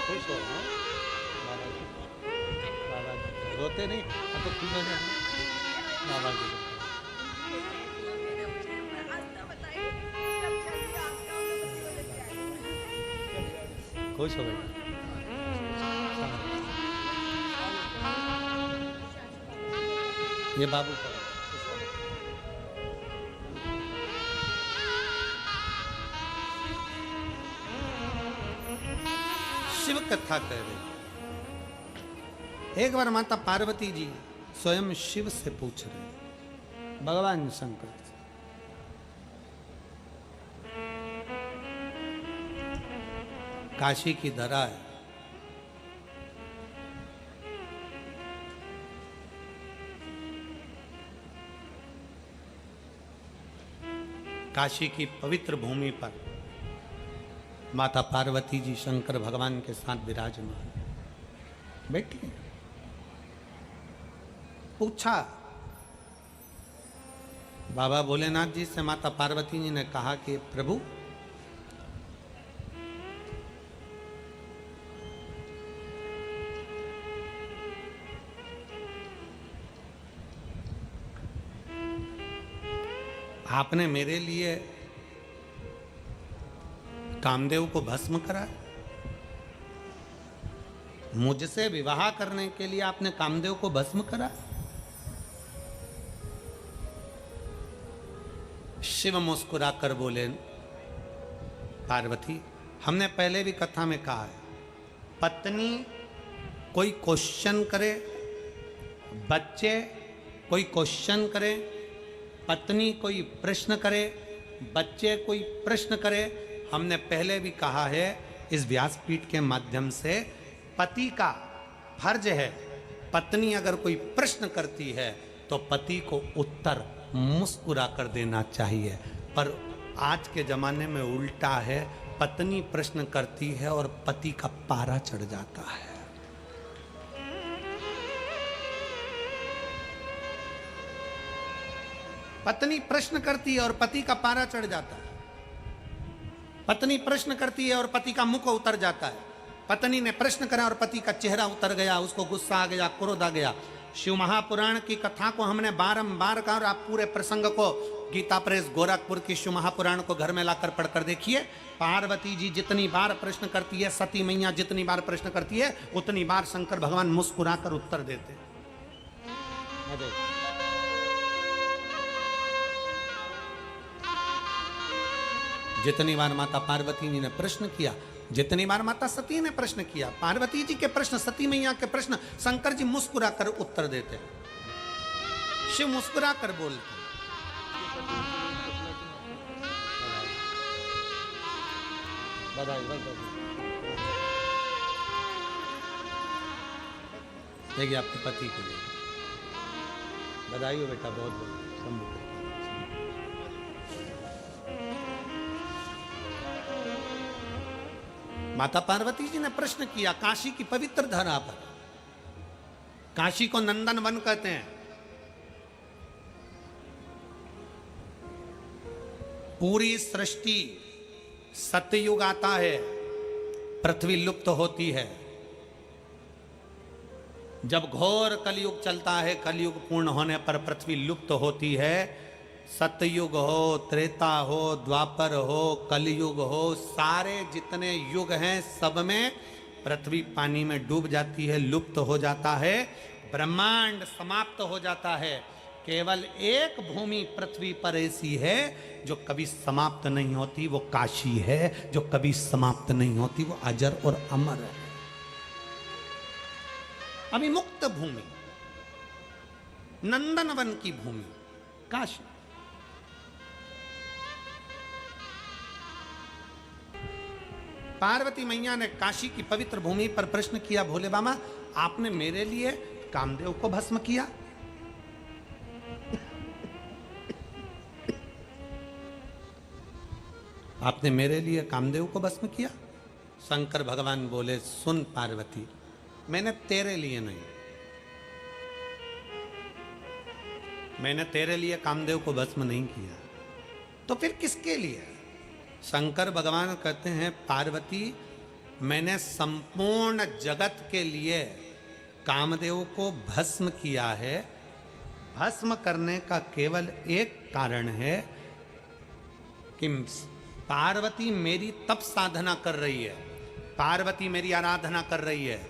खुश हो बाबा जी रोते नहीं, अब तो खुश हो जाए बाबा जी। खुश हो गए। ये बाबू का शिव कथा कह रहे। एक बार माता पार्वती जी स्वयं शिव से पूछ रहे, भगवान शंकर से, काशी की धरा है, काशी की पवित्र भूमि पर माता पार्वती जी शंकर भगवान के साथ विराजमान बैठी। पूछा बाबा भोलेनाथ जी से, माता पार्वती जी ने कहा कि प्रभु आपने मेरे लिए कामदेव को भस्म करा, मुझसे विवाह करने के लिए आपने कामदेव को भस्म करा। शिव मुस्कुराकर बोले, पार्वती हमने पहले भी कथा में कहा है, पत्नी कोई क्वेश्चन करे, बच्चे कोई क्वेश्चन करे, पत्नी कोई प्रश्न करे, बच्चे कोई प्रश्न करे, हमने पहले भी कहा है इस व्यासपीठ के माध्यम से, पति का फर्ज है, पत्नी अगर कोई प्रश्न करती है तो पति को उत्तर मुस्कुरा कर देना चाहिए। पर आज के जमाने में उल्टा है, पत्नी प्रश्न करती है और पति का पारा चढ़ जाता है। पत्नी प्रश्न करती है और पति का पारा चढ़ जाता है। पत्नी प्रश्न करती है और पति का मुख उतर जाता है। पत्नी ने प्रश्न करा और पति का चेहरा उतर गया, उसको गुस्सा आ गया, क्रोध आ गया। शिव महापुराण की कथा को हमने बारंबार कहा और आप पूरे प्रसंग को गीता प्रेस गोरखपुर की शिव महापुराण को घर में लाकर पढ़कर देखिए। पार्वती जी जितनी बार प्रश्न करती है, सती मैया जितनी बार प्रश्न करती है, उतनी बार शंकर भगवान मुस्कुराकर उत्तर देते हैं। जितनी बार माता पार्वती जी ने प्रश्न किया, जितनी बार माता सती ने प्रश्न किया, पार्वती जी के प्रश्न, सती मैया के प्रश्न, शंकर जी मुस्कुरा कर उत्तर देते। शिव मुस्कुरा कर बोलते। देखिए आपके पति के लिए बधाई हो बेटा, बहुत बहुत शंभू। माता पार्वती जी ने प्रश्न किया काशी की पवित्र धरा पर। काशी को नंदन वन कहते हैं। पूरी सृष्टि, सतयुग आता है, पृथ्वी लुप्त होती है। जब घोर कलयुग चलता है, कलयुग पूर्ण होने पर पृथ्वी लुप्त होती है। सतयुग हो, त्रेता हो, द्वापर हो, कलयुग हो, सारे जितने युग हैं सब में पृथ्वी पानी में डूब जाती है, लुप्त हो जाता है, ब्रह्मांड समाप्त हो जाता है। केवल एक भूमि पृथ्वी पर ऐसी है जो कभी समाप्त नहीं होती, वो काशी है। जो कभी समाप्त नहीं होती, वो अजर और अमर है। अभी मुक्त भूमि, नंदनवन की भूमि काशी। पार्वती मैया ने काशी की पवित्र भूमि पर प्रश्न किया, भोले बाबा आपने मेरे लिए कामदेव को भस्म किया। आपने मेरे लिए कामदेव को भस्म किया। शंकर भगवान बोले, सुन पार्वती, मैंने तेरे लिए नहीं, मैंने तेरे लिए कामदेव को भस्म नहीं किया, तो फिर किसके लिए? शंकर भगवान कहते हैं, पार्वती मैंने संपूर्ण जगत के लिए कामदेव को भस्म किया है। भस्म करने का केवल एक कारण है कि पार्वती मेरी तप साधना कर रही है, पार्वती मेरी आराधना कर रही है,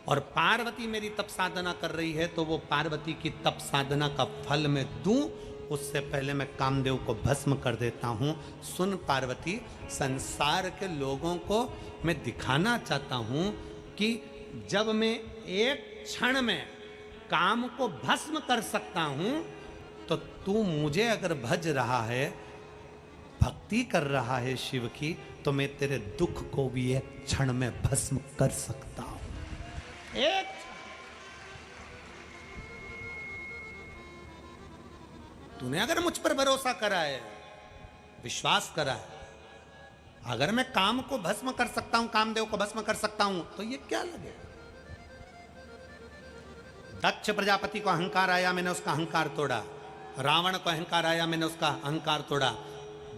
और पार्वती मेरी तप साधना कर रही है तो वो पार्वती की तप साधना का फल मैं दूं, उससे पहले मैं कामदेव को भस्म कर देता हूं। सुन पार्वती, संसार के लोगों को मैं दिखाना चाहता हूं कि जब मैं एक क्षण में काम को भस्म कर सकता हूं, तो तू मुझे अगर भज रहा है, भक्ति कर रहा है शिव की, तो मैं तेरे दुख को भी एक क्षण में भस्म कर सकता हूं। एक तूने अगर मुझ पर भरोसा करा है, विश्वास करा है, अगर मैं काम को भस्म कर सकता हूं, कामदेव को भस्म कर सकता हूं, तो ये क्या लगे? दक्ष प्रजापति को अहंकार आया, मैंने उसका अहंकार तोड़ा। रावण को अहंकार आया, मैंने उसका अहंकार तोड़ा।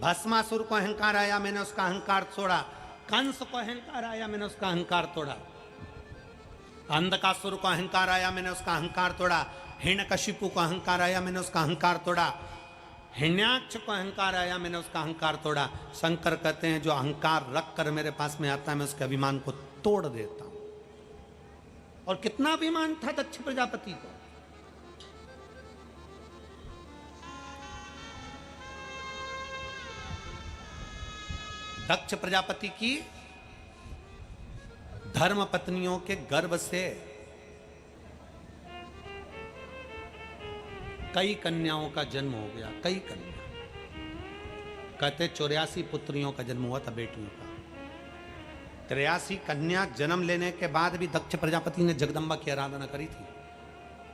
भस्मासुर को अहंकार आया, मैंने उसका अहंकार तोड़ा। कंस को अहंकार आया, मैंने उसका अहंकार तोड़ा। अंधकासुर को अहंकार आया, मैंने उसका अहंकार तोड़ा। हिरण्यकशिपु को अहंकार आया, मैंने उसका अहंकार तोड़ा। हिरण्याक्ष को अहंकार आया, मैंने उसका अहंकार तोड़ा। शंकर कहते हैं, जो अहंकार रख कर मेरे पास में आता है, मैं उसके अभिमान को तोड़ देता हूं। और कितना अभिमान था दक्ष प्रजापति को। दक्ष प्रजापति की धर्म पत्नियों के गर्भ से कई कन्याओं का जन्म हो गया, कई कन्या। कहते 84 पुत्रियों का जन्म हुआ था, बेटियों का। 83 कन्या जन्म लेने के बाद भी दक्ष प्रजापति ने जगदम्बा की आराधना करी थी।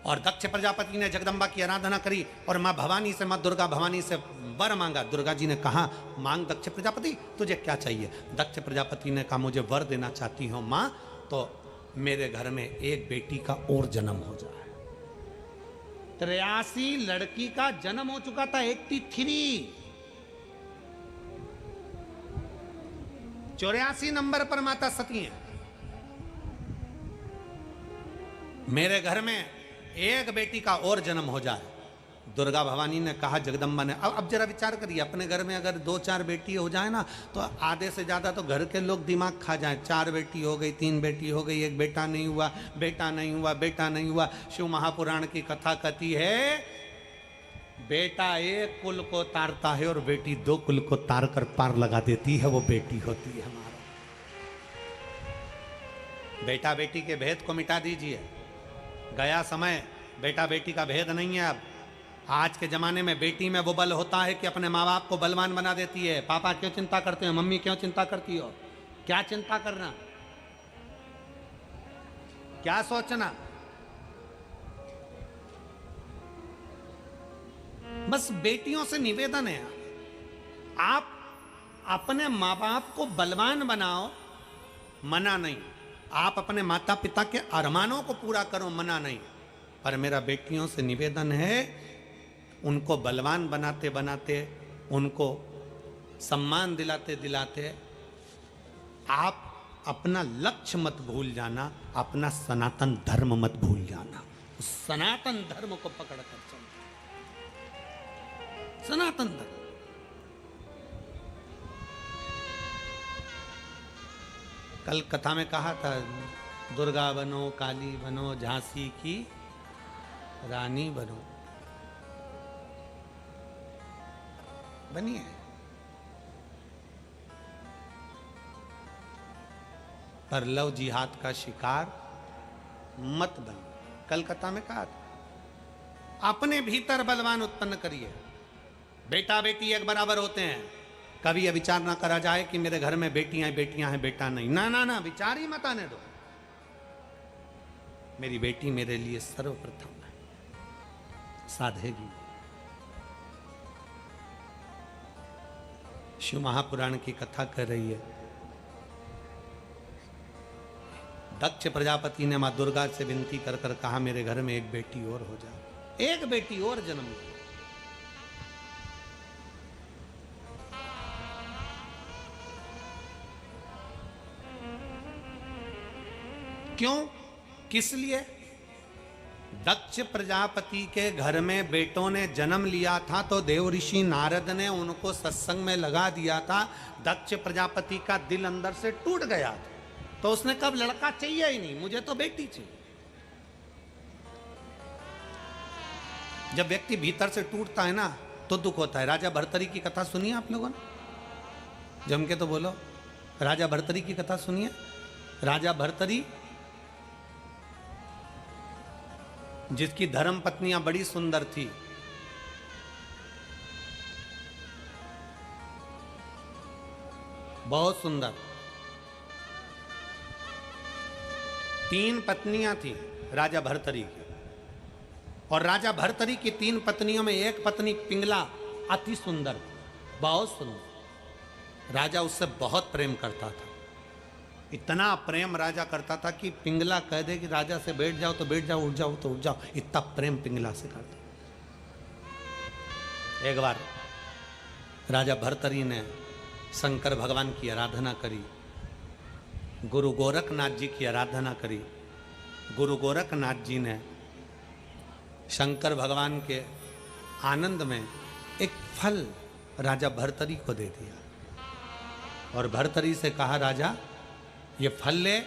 और दक्ष प्रजापति ने जगदम्बा की आराधना करी और माँ भवानी से, माँ दुर्गा भवानी से वर मांगा। दुर्गा जी ने कहा मांग दक्ष प्रजापति, तुझे क्या चाहिए? दक्ष प्रजापति ने कहा मुझे वर देना चाहती हो माँ, तो मेरे घर में एक बेटी का और जन्म हो जाए। 83 लड़की का जन्म हो चुका था, 83। 84 नंबर पर माता सती है। मेरे घर में एक बेटी का और जन्म हो जाए। दुर्गा भवानी ने कहा, जगदम्बा ने, अब जरा विचार करिए, अपने घर में अगर 2-4 बेटी हो जाए ना, तो आधे से ज्यादा तो घर के लोग दिमाग खा जाए। 4 बेटी हो गई, 3 बेटी हो गई, एक बेटा नहीं हुआ, बेटा नहीं हुआ, बेटा नहीं हुआ। शिव महापुराण की कथा कहती है, बेटा एक कुल को तारता है और बेटी 2 कुल को तार कर पार लगा देती है, वो बेटी होती है हमारा। बेटा बेटी के भेद को मिटा दीजिए। गया समय, बेटा बेटी का भेद नहीं है अब। आज के जमाने में बेटी में वो बल होता है कि अपने माँ बाप को बलवान बना देती है। पापा क्यों चिंता करते हो, मम्मी क्यों चिंता करती हो, क्या चिंता करना, क्या सोचना। बस बेटियों से निवेदन है, आप अपने माँ बाप को बलवान बनाओ, मना नहीं। आप अपने माता पिता के अरमानों को पूरा करो, मना नहीं। पर मेरा बेटियों से निवेदन है, उनको बलवान बनाते बनाते, उनको सम्मान दिलाते दिलाते आप अपना लक्ष्य मत भूल जाना, अपना सनातन धर्म मत भूल जाना। उस सनातन धर्म को पकड़ कर चलना, सनातन धर्म। कल कथा में कहा था, दुर्गा बनो, काली बनो, झांसी की रानी बनो। बनिए, पर लव जिहाद का शिकार मत बनो। कलकत्ता में कहा था, अपने भीतर बलवान उत्पन्न करिए। बेटा बेटी एक बराबर होते हैं। कभी यह विचार ना करा जाए कि मेरे घर में बेटियां हैं बेटा नहीं। ना ना ना, विचार ही मत आने दो। मेरी बेटी मेरे लिए सर्वप्रथम है, साधेगी। शिव महापुराण की कथा कर रही है, दक्ष प्रजापति ने मां दुर्गा से विनती कर कर कहा, मेरे घर में एक बेटी और हो जाए, एक बेटी और जन्म ले। क्यों, किस लिए? दक्ष प्रजापति के घर में बेटों ने जन्म लिया था तो देव ऋषि नारद ने उनको सत्संग में लगा दिया था। दक्ष प्रजापति का दिल अंदर से टूट गया था, तो उसने कब लड़का चाहिए ही नहीं, मुझे तो बेटी चाहिए। जब व्यक्ति भीतर से टूटता है ना, तो दुख होता है। राजा भर्तरी की कथा सुनिए आप लोगों ने, जम के तो बोलो। राजा भर्तरी की कथा सुनिए। राजा भर्तरी, जिसकी धर्म पत्नियां बड़ी सुंदर थी, बहुत सुंदर। 3 पत्नियां थी राजा भर्तरी की, और राजा भर्तरी की 3 पत्नियों में एक पत्नी पिंगला अति सुंदर थी, बहुत सुंदर। राजा उससे बहुत प्रेम करता था। इतना प्रेम राजा करता था कि पिंगला कह दे कि राजा से बैठ जाओ तो बैठ जाओ, उठ जाओ तो उठ जाओ, इतना प्रेम पिंगला से करता। एक बार राजा भर्तरी ने शंकर भगवान की आराधना करी, गुरु गोरखनाथ जी की आराधना करी। गुरु गोरखनाथ जी ने शंकर भगवान के आनंद में एक फल राजा भर्तरी को दे दिया, और भर्तरी से कहा, राजा ये फल ले,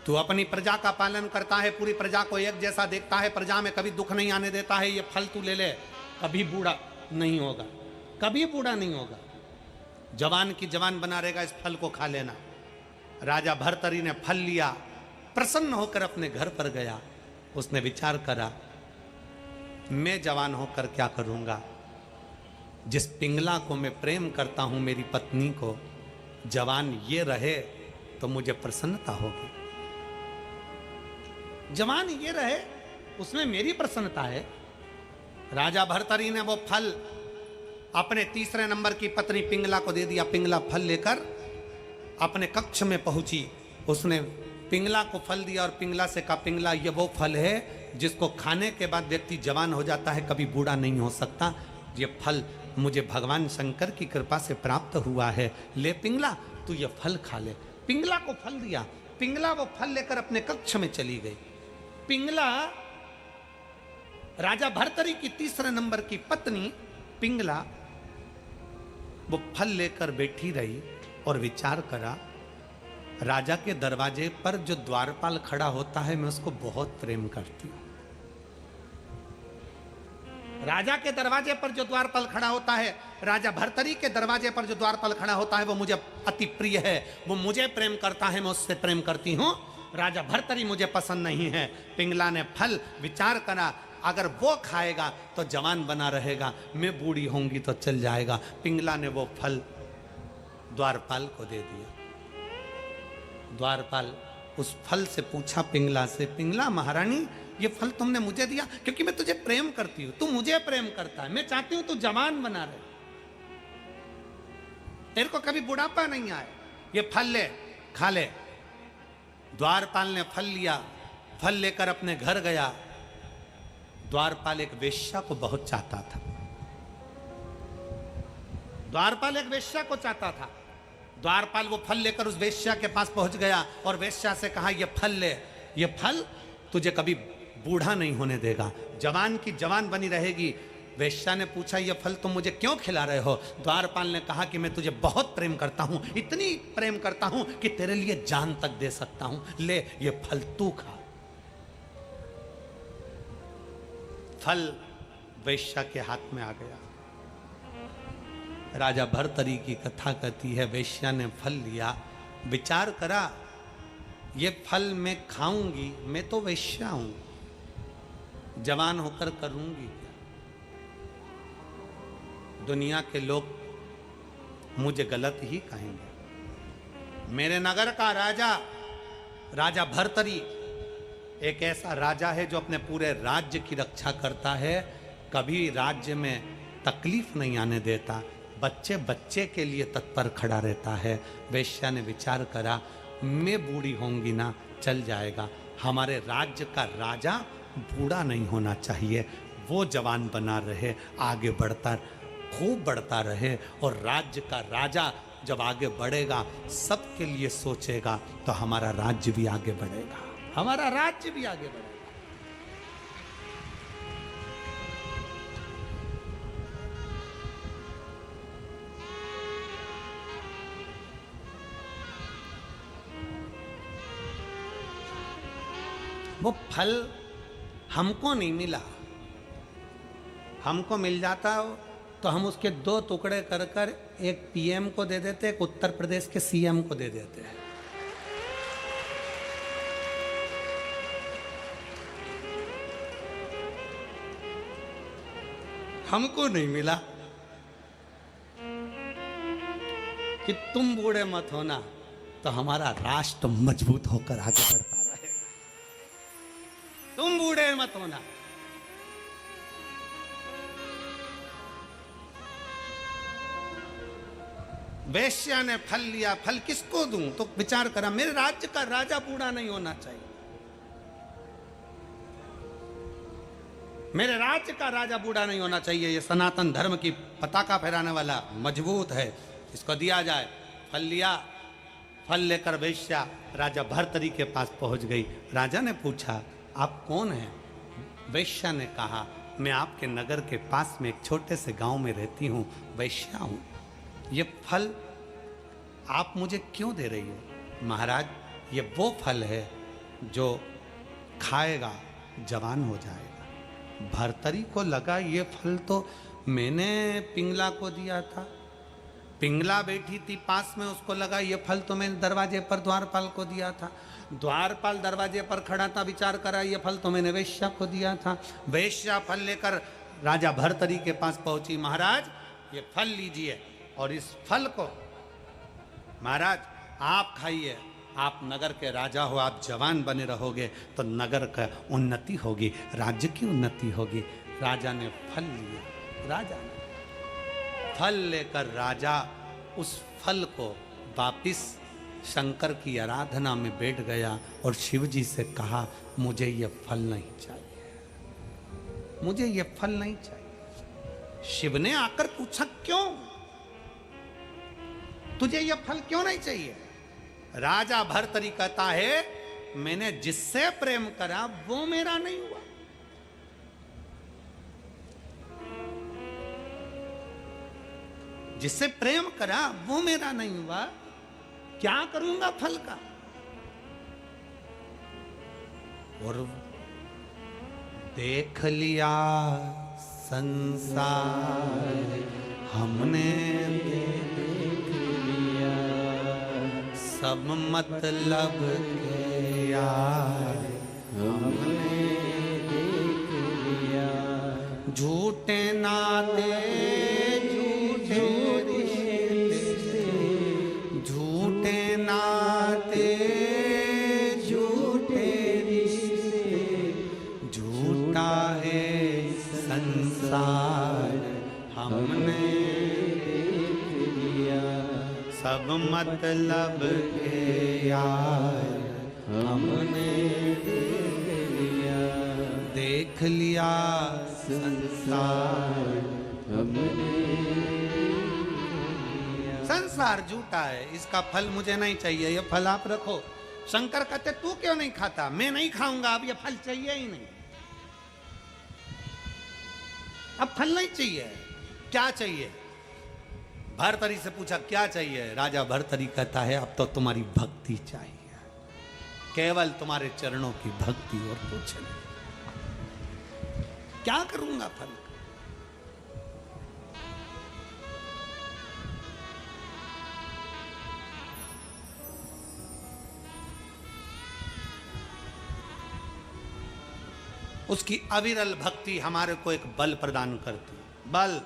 तू अपनी प्रजा का पालन करता है, पूरी प्रजा को एक जैसा देखता है, प्रजा में कभी दुख नहीं आने देता है, ये फल तू ले ले, कभी बूढ़ा नहीं होगा, कभी बूढ़ा नहीं होगा, जवान की जवान बना रहेगा, इस फल को खा लेना। राजा भर्तरी ने फल लिया, प्रसन्न होकर अपने घर पर गया। उसने विचार करा, मैं जवान होकर क्या करूंगा, जिस पिंगला को मैं प्रेम करता हूं, मेरी पत्नी को, जवान ये रहे तो मुझे प्रसन्नता होगी। जवान ये रहे, उसमें मेरी प्रसन्नता है। राजा भर्तरी ने वो फल अपने तीसरे नंबर की पत्नी पिंगला को दे दिया। पिंगला फल लेकर अपने कक्ष में पहुंची। उसने पिंगला को फल दिया और पिंगला से कहा, पिंगला ये वो फल है जिसको खाने के बाद व्यक्ति जवान हो जाता है, कभी बूढ़ा नहीं हो सकता। ये फल मुझे भगवान शंकर की कृपा से प्राप्त हुआ है, ले पिंगला तू ये फल खा ले। पिंगला को फल दिया। पिंगला वो फल लेकर अपने कक्ष में चली गई। पिंगला राजा भर्तरी की तीसरे नंबर की पत्नी पिंगला वो फल लेकर बैठी रही और विचार करा, राजा के दरवाजे पर जो द्वारपाल खड़ा होता है मैं उसको बहुत प्रेम करती हूं। राजा के दरवाजे पर जो द्वारपाल खड़ा होता है, राजा भर्तरी के दरवाजे पर जो द्वारपाल खड़ा होता है वो मुझे अति प्रिय है। वो मुझे प्रेम करता है, मैं उससे प्रेम करती हूं। राजा भर्तरी मुझे पसंद नहीं है। पिंगला ने फल विचार करा, अगर वो खाएगा तो जवान बना रहेगा, मैं बूढ़ी होंगी तो चल जाएगा। पिंगला ने वो फल द्वारपाल को दे दिया। द्वारपाल उस फल से पूछा पिंगला से, पिंगला महारानी ये फल तुमने मुझे दिया क्योंकि मैं तुझे प्रेम करती हूं, तू मुझे प्रेम करता है, मैं चाहती हूं तू जवान बना रहे, तेरे को कभी बुढ़ापा नहीं आए, ये फल ले खा ले। द्वारपाल ने फल लिया। फल लेकर अपने घर गया। द्वारपाल एक वेश्या को बहुत चाहता था। द्वारपाल एक वेश्या को चाहता था। द्वारपाल वो फल लेकर उस वेश्या के पास पहुंच गया और वेश्या से कहा, ये फल ले, ये फल तुझे कभी बूढ़ा नहीं होने देगा, जवान की जवान बनी रहेगी। वेश्या ने पूछा, ये फल तुम मुझे क्यों खिला रहे हो? द्वारपाल ने कहा कि मैं तुझे बहुत प्रेम करता हूं, इतनी प्रेम करता हूं कि तेरे लिए जान तक दे सकता हूं, ले ये फल तू खा। फल वेश्या के हाथ में आ गया। राजा भर्तरी की कथा कहती है, वेश्या ने फल लिया, विचार करा, ये फल मैं खाऊंगी, मैं तो वेश्या हूं, जवान होकर करूंगी क्या? दुनिया के लोग मुझे गलत ही कहेंगे। मेरे नगर का राजा, राजा भर्तरी एक ऐसा राजा है जो अपने पूरे राज्य की रक्षा करता है, कभी राज्य में तकलीफ नहीं आने देता, बच्चे बच्चे के लिए तत्पर खड़ा रहता है। वेश्या ने विचार करा, मैं बूढ़ी होंगी ना, चल जाएगा, हमारे राज्य का राजा बूढ़ा नहीं होना चाहिए, वो जवान बना रहे, आगे बढ़ता खूब बढ़ता रहे, और राज्य का राजा जब आगे बढ़ेगा, सबके लिए सोचेगा, तो हमारा राज्य भी आगे बढ़ेगा, हमारा राज्य भी आगे बढ़ेगा। वो फल हमको नहीं मिला, हमको मिल जाता तो हम उसके 2 टुकड़े कर कर एक पीएम को दे देते, एक उत्तर प्रदेश के सीएम को दे देते हैं। हमको नहीं मिला कि तुम बूढ़े मत होना तो हमारा राष्ट्र मजबूत होकर आगे बढ़ता रहेगा, तुम बूढ़े मत होना। वेश्या ने फल लिया, फल किसको दूं? तो विचार करा, मेरे राज्य का राजा बूढ़ा नहीं होना चाहिए, मेरे राज्य का राजा बूढ़ा नहीं होना चाहिए, ये सनातन धर्म की पताका फहराने वाला मजबूत है, इसको दिया जाए। फल लिया। फल लेकर वेश्या राजा भर्तरी के पास पहुंच गई। राजा ने पूछा, आप कौन हैं? वेश्या ने कहा, मैं आपके नगर के पास में एक छोटे से गांव में रहती हूँ, वेश्या हूँ, ये फल आप मुझे क्यों दे रही हो? महाराज, ये वो फल है जो खाएगा जवान हो जाएगा। भर्तरी को लगा ये फल तो मैंने पिंगला को दिया था, पिंगला बैठी थी पास में, उसको लगा ये फल तो मैंने दरवाजे पर द्वारपाल को दिया था, द्वारपाल दरवाजे पर खड़ा था, विचार करा ये फल तो मैंने वेश्या को दिया था। वेश्या फल लेकर राजा भर्तरी के पास पहुंची, महाराज ये फल लीजिए और इस फल को महाराज आप खाइए, आप नगर के राजा हो, आप जवान बने रहोगे तो नगर का उन्नति होगी, राज्य की उन्नति होगी। राजा ने फल लिया, राजा ने फल लेकर राजा उस फल को वापिस शंकर की आराधना में बैठ गया और शिव जी से कहा, मुझे ये फल नहीं चाहिए, मुझे ये फल नहीं चाहिए। शिव ने आकर पूछा, क्यों, तुझे ये फल क्यों नहीं चाहिए? राजा भर्तरी कहता है, मैंने जिससे प्रेम करा वो मेरा नहीं हुआ। जिससे प्रेम करा वो मेरा नहीं हुआ, क्या करूंगा फल का? और देख लिया संसार हमने, देख लिया सब मतलब के यार हमने, देख लिया झूठे नाते झूठे रिश्ते, झूठे नाते झूठे रिश्ते, झूठा है संसार हमने देख लिया सब मतलब के यार हमने देख लिया संसार हमने। संसार झूठा है, इसका फल मुझे नहीं चाहिए, ये फल आप रखो। शंकर कहते, तू क्यों नहीं खाता? मैं नहीं खाऊंगा, अब ये फल चाहिए ही नहीं, अब फल नहीं चाहिए। क्या चाहिए? भर्तरी से पूछा, क्या चाहिए? राजा भर्तरी कहता है, अब तो तुम्हारी भक्ति चाहिए, केवल तुम्हारे चरणों की भक्ति और कुछ नहीं। क्या करूंगा फल? उसकी अविरल भक्ति हमारे को एक बल प्रदान करती, बल।